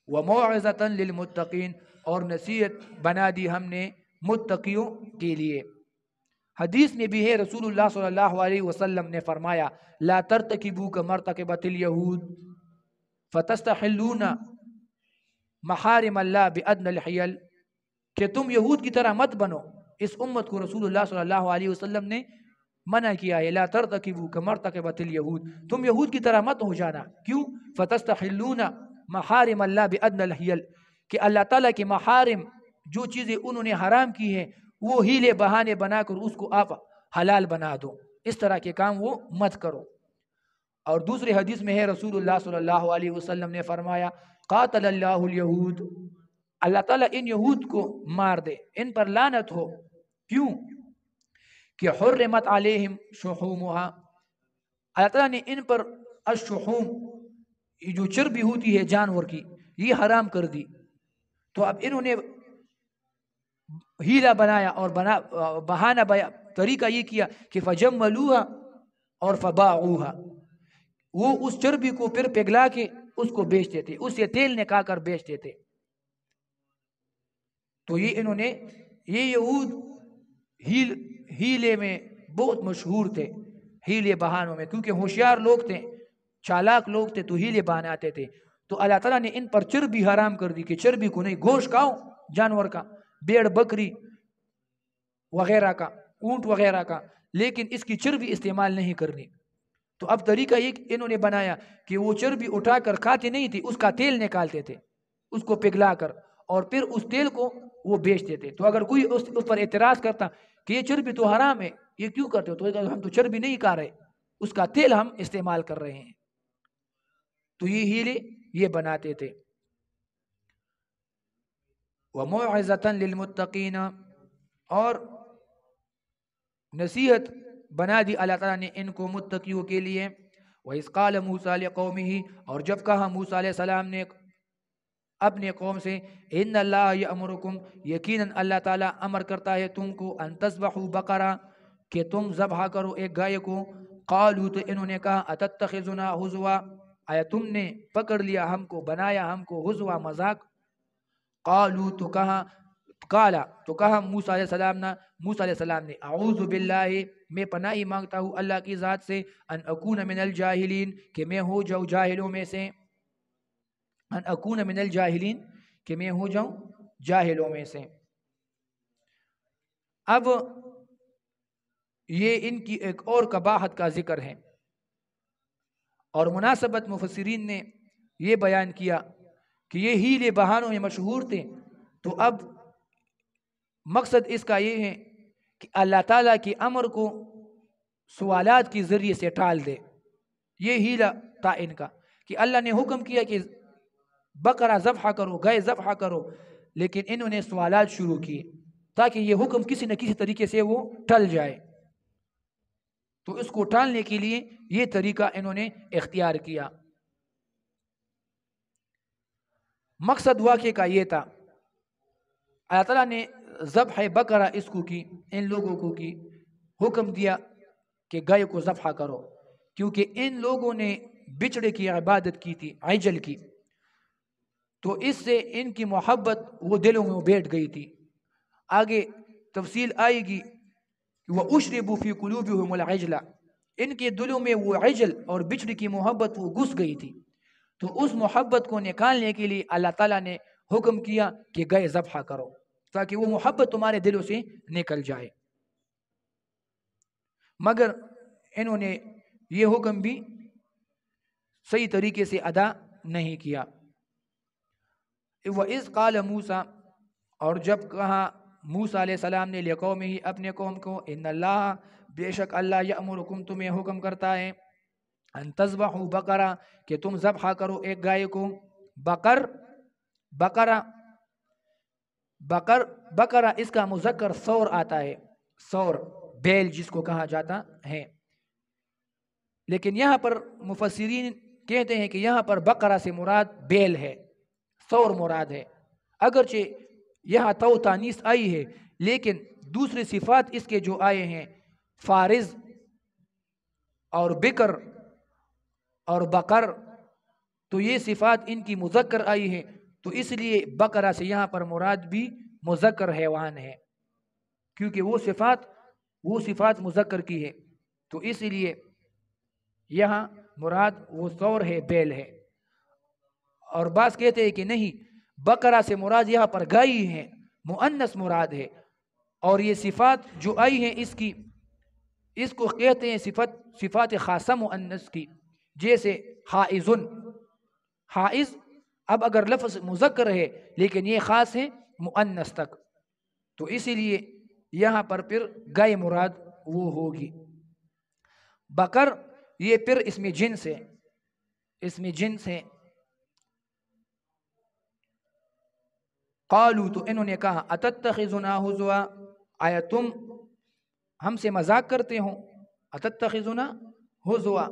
وَمَوْعِظَةً لِلْمُتَّقِينَ، اور نصیحت بنا دی ہم نے متقیوں کے لیے۔ حدیث میں بھی ہے، رسول اللہ صلی اللہ علیہ وسلم نے فرمایا لا ترتکبوا کمرتکبت الیہود فتستحلون محارم اللہ بأدنى الحیل، کہ تم یہود کی طرح مت بنو۔ اس امت کو رسول اللہ صلی اللہ علیہ وسلم نے منع کیا ہے، لا ترتکبوا کمرتکبت الیہود، تم یہود کی طرح مت ہو جانا۔ کیوں؟ فتستحلون محارم اللہ بأدنى الحیل، کہ اللہ تعالیٰ کے محارم جو چیزیں انہوں نے حرام کی ہیں وہ ہیلے بہانے بنا کر اس کو آپ حلال بنا دو، اس طرح کے کام وہ مت کرو۔ اور دوسری حدیث میں ہے، رسول اللہ صلی اللہ علیہ وسلم نے فرمایا قاتل اللہ الیہود، اللہ تعالیٰ ان یہود کو مار دے، ان پر لعنت ہو۔ کیوں؟ کہ حرمت علیہم شحومها، اللہ تعالیٰ نے ان پر الشحوم، یہ جو چربی ہوتی ہے جانور کی، یہ حرام کر دی۔ تو اب انہوں نے ہیلا بنایا اور بہانہ طریقہ یہ کیا کہ فجملوها اور فباعوها، وہ اس چربی کو پھر پگھلا کے اس کو بیچتے تھے، اس سے تیل نکال کر بیچتے تھے۔ تو یہ انہوں نے، یہ یہود ہیلے میں بہت مشہور تھے، ہیلے بہانوں میں، کیونکہ ہوشیار لوگ تھے، چالاک لوگ تھے، تو ہیلے بہانے تھے۔ تو اللہ تعالیٰ نے ان پر چربی حرام کر دی کہ چربی کو نہیں، گوشت کھاؤ جانور کا، بیڑ بکری وغیرہ کا، اونٹ وغیرہ کا، لیکن اس کی چربی استعمال نہیں کرنی۔ تو اب طریقہ یہ انہوں نے بنایا کہ وہ چربی اٹھا کر کھاتے نہیں تھے، اس کا تیل نکالتے تھے اس کو پگھلا کر، اور پھر اس تیل کو وہ بیچتے تھے۔ تو اگر کوئی اس پر اعتراض کرتا کہ یہ چربی تو حرام ہے، یہ کیوں کرتے ہو، تو ہم تو چربی نہیں کھا رہے، اس کا تیل ہم استعمال کر رہے ہیں۔ تو یہ ہیلے یہ بناتے تھے۔ وَمَوْعِظَةً لِلْمُتَّقِينَ، اور نصیحت بنا دی اللہ تعالیٰ نے ان کو متقیوں کے لیے۔ وَإِذْ قَالَ مُوسَىٰ لِقَوْمِهِ، اور جب کہا موسیٰ علیہ السلام نے اپنے قوم سے، ان اللہ یأمرکم، یقیناً اللہ تعالیٰ امر کرتا ہے تم کو، ان تذبحوا بقرہ، کہ تم ذبح کرو ایک گائے کو۔ قالوا، تو انہوں نے کہا، اتتخذنا ہزوا، آیا تم نے پکڑ لیا ہم کو، بنایا ہم کو ہزوا، مذاق۔ قالوا، تو کہا موسیٰ علیہ السلام نے اعوذ باللہ، میں پناہی مانگتا ہوں اللہ کی ذات سے، ان اکون من الجاہلین، کہ میں ہو جاؤں جاہلوں میں سے، ان اکون من الجاہلین، کہ میں ہو جاؤں جاہلوں میں سے۔ اب یہ ان کی ایک اور قباحت کا ذکر ہے، اور مناسبت مفسرین نے یہ بیان کیا کہ یہ ہیلے بہانوں میں مشہور تھے، تو اب مقصد اس کا یہ ہے کہ اللہ تعالیٰ کے امر کو سوالات کے ذریعے سے ٹال دے۔ یہ ہیلا تھا ان کا کہ اللہ نے حکم کیا کہ بقرہ ذبح کرو، گائے ذبح کرو، لیکن انہوں نے سوالات شروع کیے تاکہ یہ حکم کسی نہ کسی طریقے سے وہ ٹل جائے۔ تو اس کو ٹالنے کے لیے یہ طریقہ انہوں نے اختیار کیا۔ مقصد واقعے کا یہ تھا، اللہ تعالیٰ نے ذبح بقرہ اس کو کی، ان لوگوں کو کی، حکم دیا کہ گائے کو ذبح کرو، کیونکہ ان لوگوں نے بچڑے کی عبادت کی تھی، عجل کی۔ تو اس سے ان کی محبت وہ دلوں میں بیٹھ گئی تھی. آگے تفصیل آئے گی وہ اشربوا فی قلوبہم العجل، ان کے دلوں میں وہ عجل اور بچڑی کی محبت وہ گھس گئی تھی. تو اس محبت کو نکالنے کے لیے اللہ تعالیٰ نے حکم کیا کہ گائے ذبح کرو تاکہ وہ محبت تمہارے دلوں سے نکل جائے. مگر انہوں نے یہ حکم بھی صحیح طریقے سے ادا نہیں کیا. وَإِذْ قَالَ مُوسَىٰ، اور جب کہا موسیٰ علیہ السلام نے لقومہ ہی اپنے قوم کو، ان اللہ، بے شک اللہ، یأمرکم، تمہیں حکم کرتا ہے، ان تذبحوا بقرہ، کہ تم ذبح کرو ایک گائے کو. بقرہ اس کا مذکر ثور آتا ہے، ثور بیل جس کو کہا جاتا ہے. لیکن یہاں پر مفسرین کہتے ہیں کہ یہاں پر بقرہ سے مراد بیل ہے، ثور مراد ہے. اگرچہ یہاں تو تانیث آئی ہے لیکن دوسری صفات اس کے جو آئے ہیں، فارز اور بکر اور بقر، تو یہ صفات ان کی مذکر آئی ہے، تو اس لیے بقرہ سے یہاں پر مراد بھی مذکر حیوان ہے، کیونکہ وہ صفات مذکر کی ہے، تو اس لیے یہاں مراد وہ ثور ہے، بیل ہے. اور بعض کہتے ہیں کہ نہیں، بقرہ سے مراد یہاں پر گائے ہیں، مؤنث مراد ہے. اور یہ صفات جو آئی ہیں اس کو کہتے ہیں صفات خاصہ مؤنث کی، جیسے حائزن، حائز اب اگر لفظ مذکر ہے لیکن یہ خاص ہے مؤنث تک، تو اسی لیے یہاں پر پھر گائے مراد وہ ہوگی. بقر یہ پھر اس میں جنس ہے. قالوا، تو انہوں نے کہا، اتتخذنا ہزوا، آیا تم ہم سے مذاق کرتے ہو. اتتخذنا ہزوا،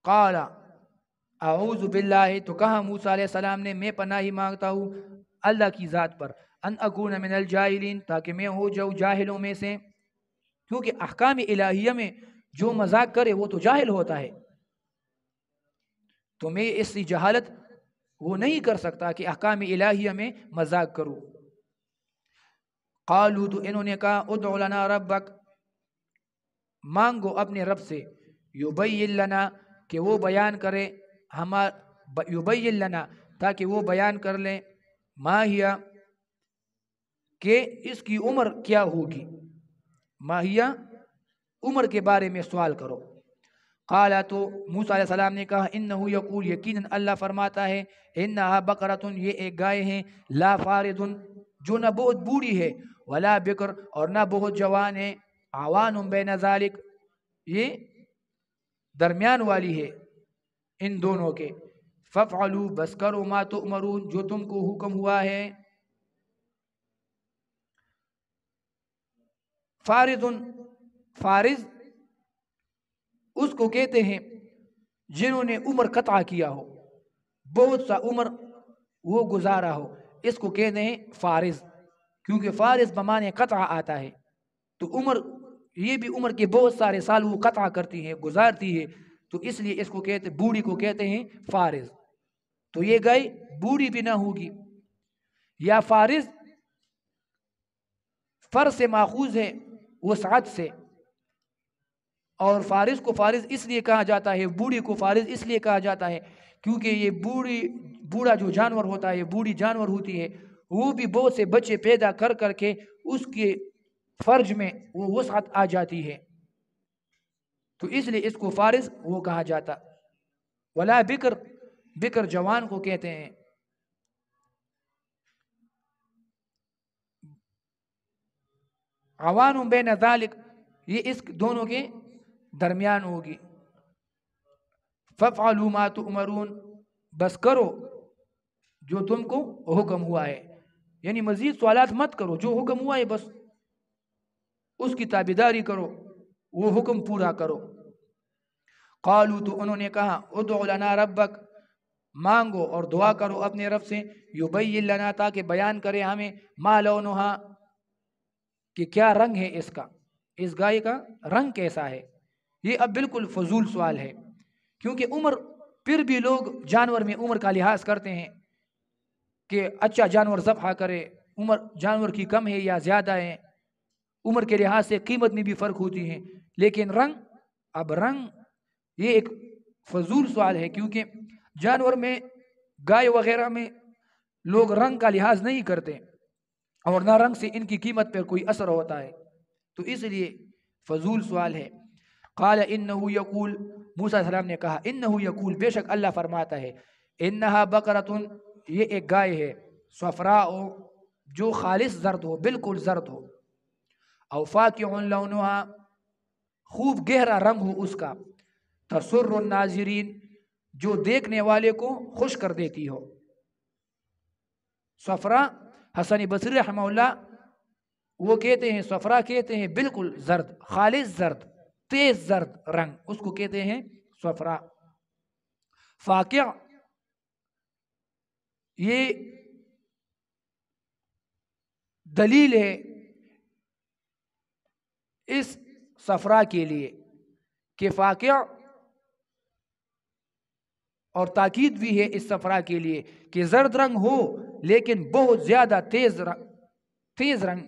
قال اعوذ باللہ، تو کہا موسیٰ علیہ السلام نے، میں پناہی مانگتا ہوں اللہ کی ذات پر، ان اکون من الجاہلین، تاکہ میں ہو جاؤں جاہلوں میں سے. کیونکہ احکام الہیہ میں جو مذاق کرے وہ تو جاہل ہوتا ہے، تو میں اس جہالت وہ نہیں کر سکتا کہ احکام الہیہ میں مذاق کروں. قالوا، تو انہوں نے کہا، ادع لنا ربک، مانگو اپنے رب سے، یبین لنا، کہ وہ بیان کرے، یبین لنا، تاکہ وہ بیان کر لیں، ما ہیا، کہ اس کی عمر کیا ہوگی، ما ہیا، عمر کے بارے میں سوال کرو. قال، تو موسیٰ علیہ السلام نے کہا، انہو یقول، یقیناً اللہ فرماتا ہے، انہا بقرتن، یہ ایک گائے ہیں، لا فاردن، جو نہ بہت بوڑھی ہے، ولا بکر، اور نہ بہت جوان ہے، عوان بین ذالک، یہ درمیان والی ہے ان دونوں کے. فافعلوا، بس کرو، ما تؤمرون، جو تم کو حکم ہوا ہے. فارض اس کو کہتے ہیں جنہوں نے عمر قطع کیا ہو، بہت سا عمر وہ گزارا ہو، اس کو کہتے ہیں فارض، کیونکہ فارض بمانے قطع آتا ہے. تو عمر، یہ بھی عمر کے بہت سارے سال وہ قطع کرتی ہے، گزارتی ہے، تو اس لیے اس کو کہتے، بوڑھی کو کہتے ہیں فارض. تو یہ گائے بوڑھی بھی نہ ہوگی. یا فارض فر سے ماخوذ ہے، وسعت سے، اور فارض کو فارض اس لیے کہا جاتا ہے، بوڑھی کو فارض اس لیے کہا جاتا ہے کیونکہ یہ بوڑھا جو جانور ہوتا ہے، یہ بوڑھی جانور ہوتی ہے، وہ بھی بہت سے بچے پیدا کر کے اس کے فرج میں وہ وسعت آ جاتی ہے، تو اس لیے اس کو فارض وہ کہا جاتا. ولا بکر جوان کو کہتے ہیں. عوان بین ذالک، یہ اس دونوں کے درمیان ہوگی. فافعلوا ما تؤمرون، بس کرو جو تم کو حکم ہوا ہے، یعنی مزید سوالات مت کرو، جو حکم ہوا ہے بس اس کی تابعداری کرو، وہ حکم پورا کرو. قالوا، تو انہوں نے کہا، ادع لنا ربک، مانگو اور دعا کرو اپنے رب سے، یبین لنا، تاکہ بیان کرے ہمیں، ما لونہا، کہ کیا رنگ ہے اس کا، اس گائے کا رنگ کیسا ہے. یہ اب بالکل فضول سوال ہے، کیونکہ عمر پھر بھی لوگ جانور میں عمر کا لحاظ کرتے ہیں کہ اچھا جانور ذبح کرے، عمر جانور کی کم ہے یا زیادہ ہے، عمر کے لحاظ سے قیمت میں بھی فرق ہوتی ہے. لیکن اب رنگ یہ ایک فضول سوال ہے، کیونکہ جانور میں گائے وغیرہ میں لوگ رنگ کا لحاظ نہیں کرتے اور نہ رنگ سے ان کی قیمت پر کوئی اثر ہوتا ہے، تو اس لیے فضول سوال ہے. قال انه یقول، موسیٰ علیہ السلام نے کہا انه یقول، بے شک اللہ فرماتا ہے، انہا بقرۃ، یہ ایک گائے ہے، صفراء، جو خالص زرد ہو، بالکل زرد ہو، او فاقع لونها، خوب گہرا رنگ ہو اس کا، تسر الناظرین، جو دیکھنے والے کو خوش کر دیتی ہو. صفرا، حسن بصری رحمہ اللہ وہ کہتے ہیں صفرا کہتے ہیں بالکل زرد، خالص زرد، تیز زرد رنگ، اس کو کہتے ہیں صفرا. فاقع یہ دلیل ہے اس صفرا کے لیے کہ فاقع، اور تاکید بھی ہے اس صفرا کے لیے کہ زرد رنگ ہو لیکن بہت زیادہ تیز رنگ،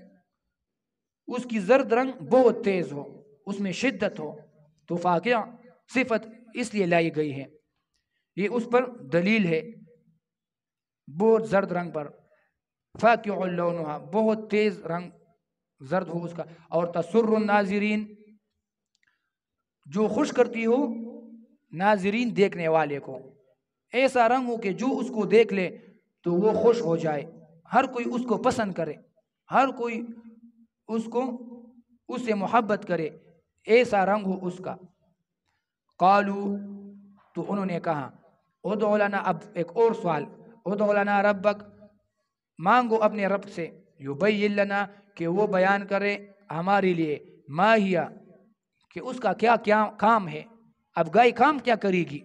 اس کی زرد رنگ بہت تیز ہو، اس میں شدت ہو، تو فاقع صفت اس لیے لائی گئی ہے، یہ اس پر دلیل ہے، بہت زرد رنگ پر. فاقع لونها، بہت تیز رنگ زرد ہو اس کا، اور تسر الناظرین، جو خوش کرتی ہو ناظرین، دیکھنے والے کو، ایسا رنگ ہو کہ جو اس کو دیکھ لے تو وہ خوش ہو جائے، ہر کوئی اس کو پسند کرے، ہر کوئی اس سے محبت کرے، ایسا رنگ ہو اس کا. قالو، تو انہوں نے کہا، ادعو لنا، اب ایک اور سوال، ادعو لنا ربک، مانگو اپنے رب سے، یبین لنا، کہ وہ بیان کرے ہمارے لیے، ما ہیا، کہ اس کا کیا کام ہے، اب گائے کام کیا کرے گی.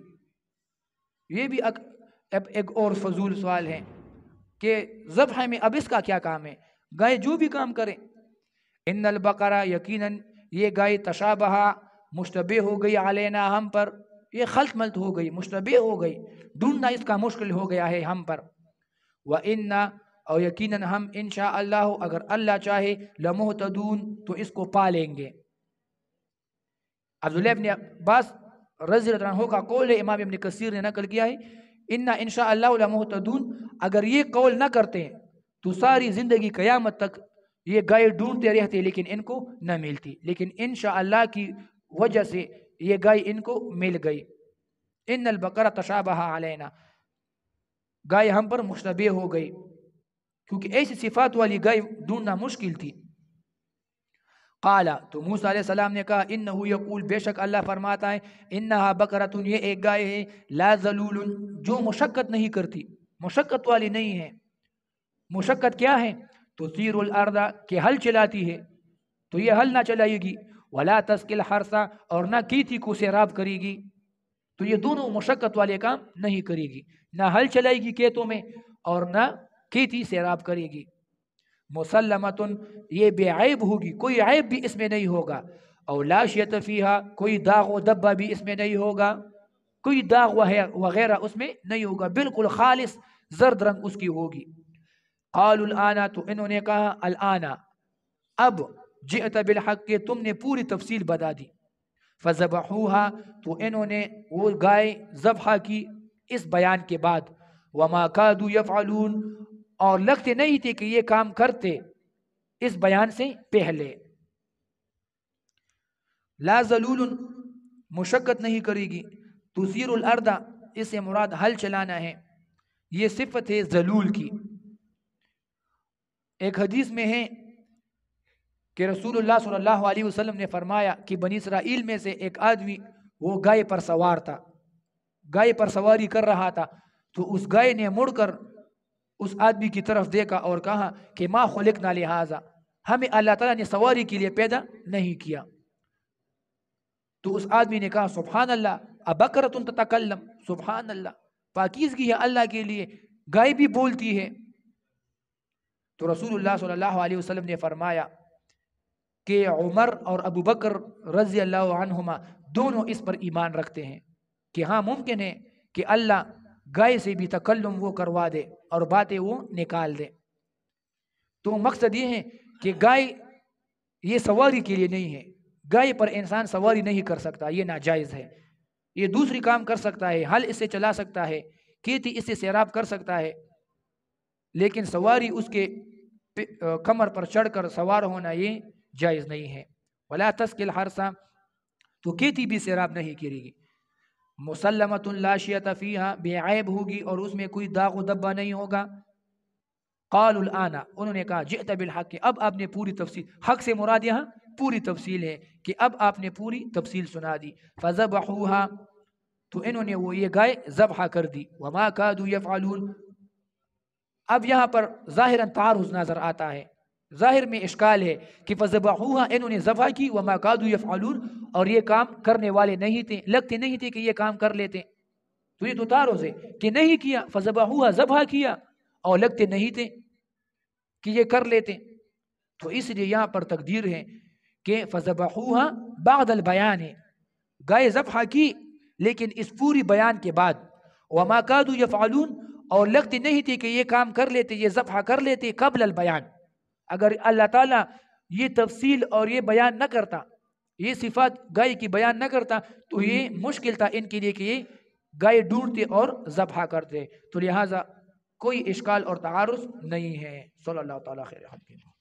یہ بھی اب ایک اور فضول سوال ہے کہ ذبح میں اب اس کا کیا کام ہے، گائے جو بھی کام کرے. ان البقرہ، یقیناً یہ گائے، تشابہ، مشتبہ ہو گئی، علینا، ہم پر، یہ خلط ملط ہو گئی، مشتبہ ہو گئی، ڈھونڈنا اس کا مشکل ہو گیا ہے ہم پر. وَإِنَّا، اور یقیناً ہم، انشاء اللہ، اگر اللہ چاہے، لمہتدون، تو اس کو پالیں گے. عبداللہ ابن عباس رضی اللہ عنہ کا قول ہے، امام ابن کثیر نے نقل کیا ہے، انشاء اللہ لمہتدون، اگر یہ قول نہ کرتے تو ساری زندگی قیامت تک یہ گائے ڈھونڈتے رہتے لیکن ان کو نہ ملتی، لیکن انشاءاللہ کی وجہ سے یہ گائے ان کو مل گئی. ان البقرہ تشابہ علینا، گائے ہم پر مشتبہ ہو گئی، کیونکہ ایسی صفات والی گائے ڈھونڈنا مشکل تھی. قال، تو موسیٰ علیہ السلام نے کہا، انہو یقول، بے شک اللہ فرماتا ہے، انہا بقرۃ، یہ ایک گائے ہے، لا ذلول، جو مشقت نہیں کرتی، مشقت والی نہیں ہے. مشقت کیا ہے؟ تثیر الارض، کہ ہل چلاتی ہے، تو یہ ہل نہ چلائے گی، ولا تسقی الحرث، اور نہ کھیتی کو سیراب کرے گی، تو یہ دونوں مشقت والے کام نہیں کرے گی، نہ ہل چلائے گی کھیتوں میں اور نہ کھیتی سیراب کرے گی. مسلمتن، یہ بے عیب ہوگی، کوئی عیب بھی اس میں نہیں ہوگا. او لا شیۃ فیہا، کوئی داغ و دبا بھی اس میں نہیں ہوگا، کوئی داغ وغیرہ اس میں نہیں ہوگا، بالکل خالص زرد رنگ اس کی ہوگی. قالوا الآن، تو انہوں نے کہا، الآن، اب، جئت بالحق، کہ تم نے پوری تفصیل بتا دی. فذبحوها، تو انہوں نے وہ گائے ذبح کی اس بیان کے بعد. وما کادوا یفعلون، اور لگتے نہیں تھے کہ یہ کام کرتے اس بیان سے پہلے. لا ذلول، مشقت نہیں کرے گی، تثیر الارض، اس سے مراد ہل چلانا ہے، یہ صفت ہے ذلول کی. ایک حدیث میں ہے کہ رسول اللہ صلی اللہ علیہ وسلم نے فرمایا کہ بنی اسرائیل میں سے ایک آدمی وہ گائے پر سوار تھا، گائے پر سواری کر رہا تھا، تو اس گائے نے مڑ کر اس آدمی کی طرف دیکھا اور کہا کہ ما خلقنا لہذا، ہمیں اللہ تعالیٰ نے سواری کے لیے پیدا نہیں کیا. تو اس آدمی نے کہا، سبحان اللہ، ابقرۃ تتکلم، سبحان اللہ، پاکیزگی ہے اللہ کے لیے، گائے بھی بولتی ہے. تو رسول اللہ صلی اللہ علیہ وسلم نے فرمایا کہ عمر اور ابو بکر رضی اللہ عنہما دونوں اس پر ایمان رکھتے ہیں کہ ہاں ممکن ہے کہ اللہ گائے سے بھی تکلم وہ کروا دے اور باتیں وہ نکال دے۔ تو مقصد یہ ہے کہ گائے یہ سواری کے لیے نہیں ہے، گائے پر انسان سواری نہیں کر سکتا، یہ ناجائز ہے۔ یہ دوسری کام کر سکتا ہے، ہل اس سے چلا سکتا ہے، کھیتی اس سے سیراب کر سکتا ہے، لیکن سواری اس کے کمر پر چڑھ کر سوار ہونا یہ جائز نہیں ہے۔ ولا تسقل حرثا، تو کھیتی بھی سیراب نہیں کرے گی۔ مسلمۃ لا شیۃ فیہا، بے عیب ہوگی اور اس میں کوئی داغ و دبا نہیں ہوگا۔ قالوا الآن، انہوں نے کہا جئت بالحق، اب آپ نے پوری تفصیل، حق سے مراد یہاں پوری تفصیل ہے کہ اب آپ نے پوری تفصیل سنا دی۔ فذبحوها، تو انہوں نے وہ یہ گائے ذبح کر دی۔ وما كادوا يفعلون، اب یہاں پر ظاہراً تعارض نظر آتا ہے، ظاہر میں اشکال ہے کہ فذبحوها، انہوں نے ذبح کی، وما كادوا يفعلون، اور یہ کام کرنے والے نہیں تھے، لگتے نہیں تھے کہ یہ کام کر لیتے، تو یہ تو تعارض ہے کہ نہیں کیا، فذبحوها ذبح کیا، اور لگتے نہیں تھے کہ یہ کر لیتے، تو اس لیے یہاں پر تقدیر ہے کہ فذبحوها بعد البیان ہے، گائے ذبح کی لیکن اس پوری بیان کے بعد، وما كادوا يفعلون، اور لگتے نہیں تھے کہ یہ کام کر لیتے، یہ ذبح کر لیتے قبل البیان۔ اگر اللہ تعالیٰ یہ تفصیل اور یہ بیان نہ کرتا، یہ صفات گائے کی بیان نہ کرتا، تو یہ مشکل تھا ان کے لیے کہ یہ گائے ڈھونڈتے اور ذبح کرتے، تو لہٰذا کوئی اشکال اور تعارض نہیں ہے۔ صلی اللہ تعالیٰ خیر۔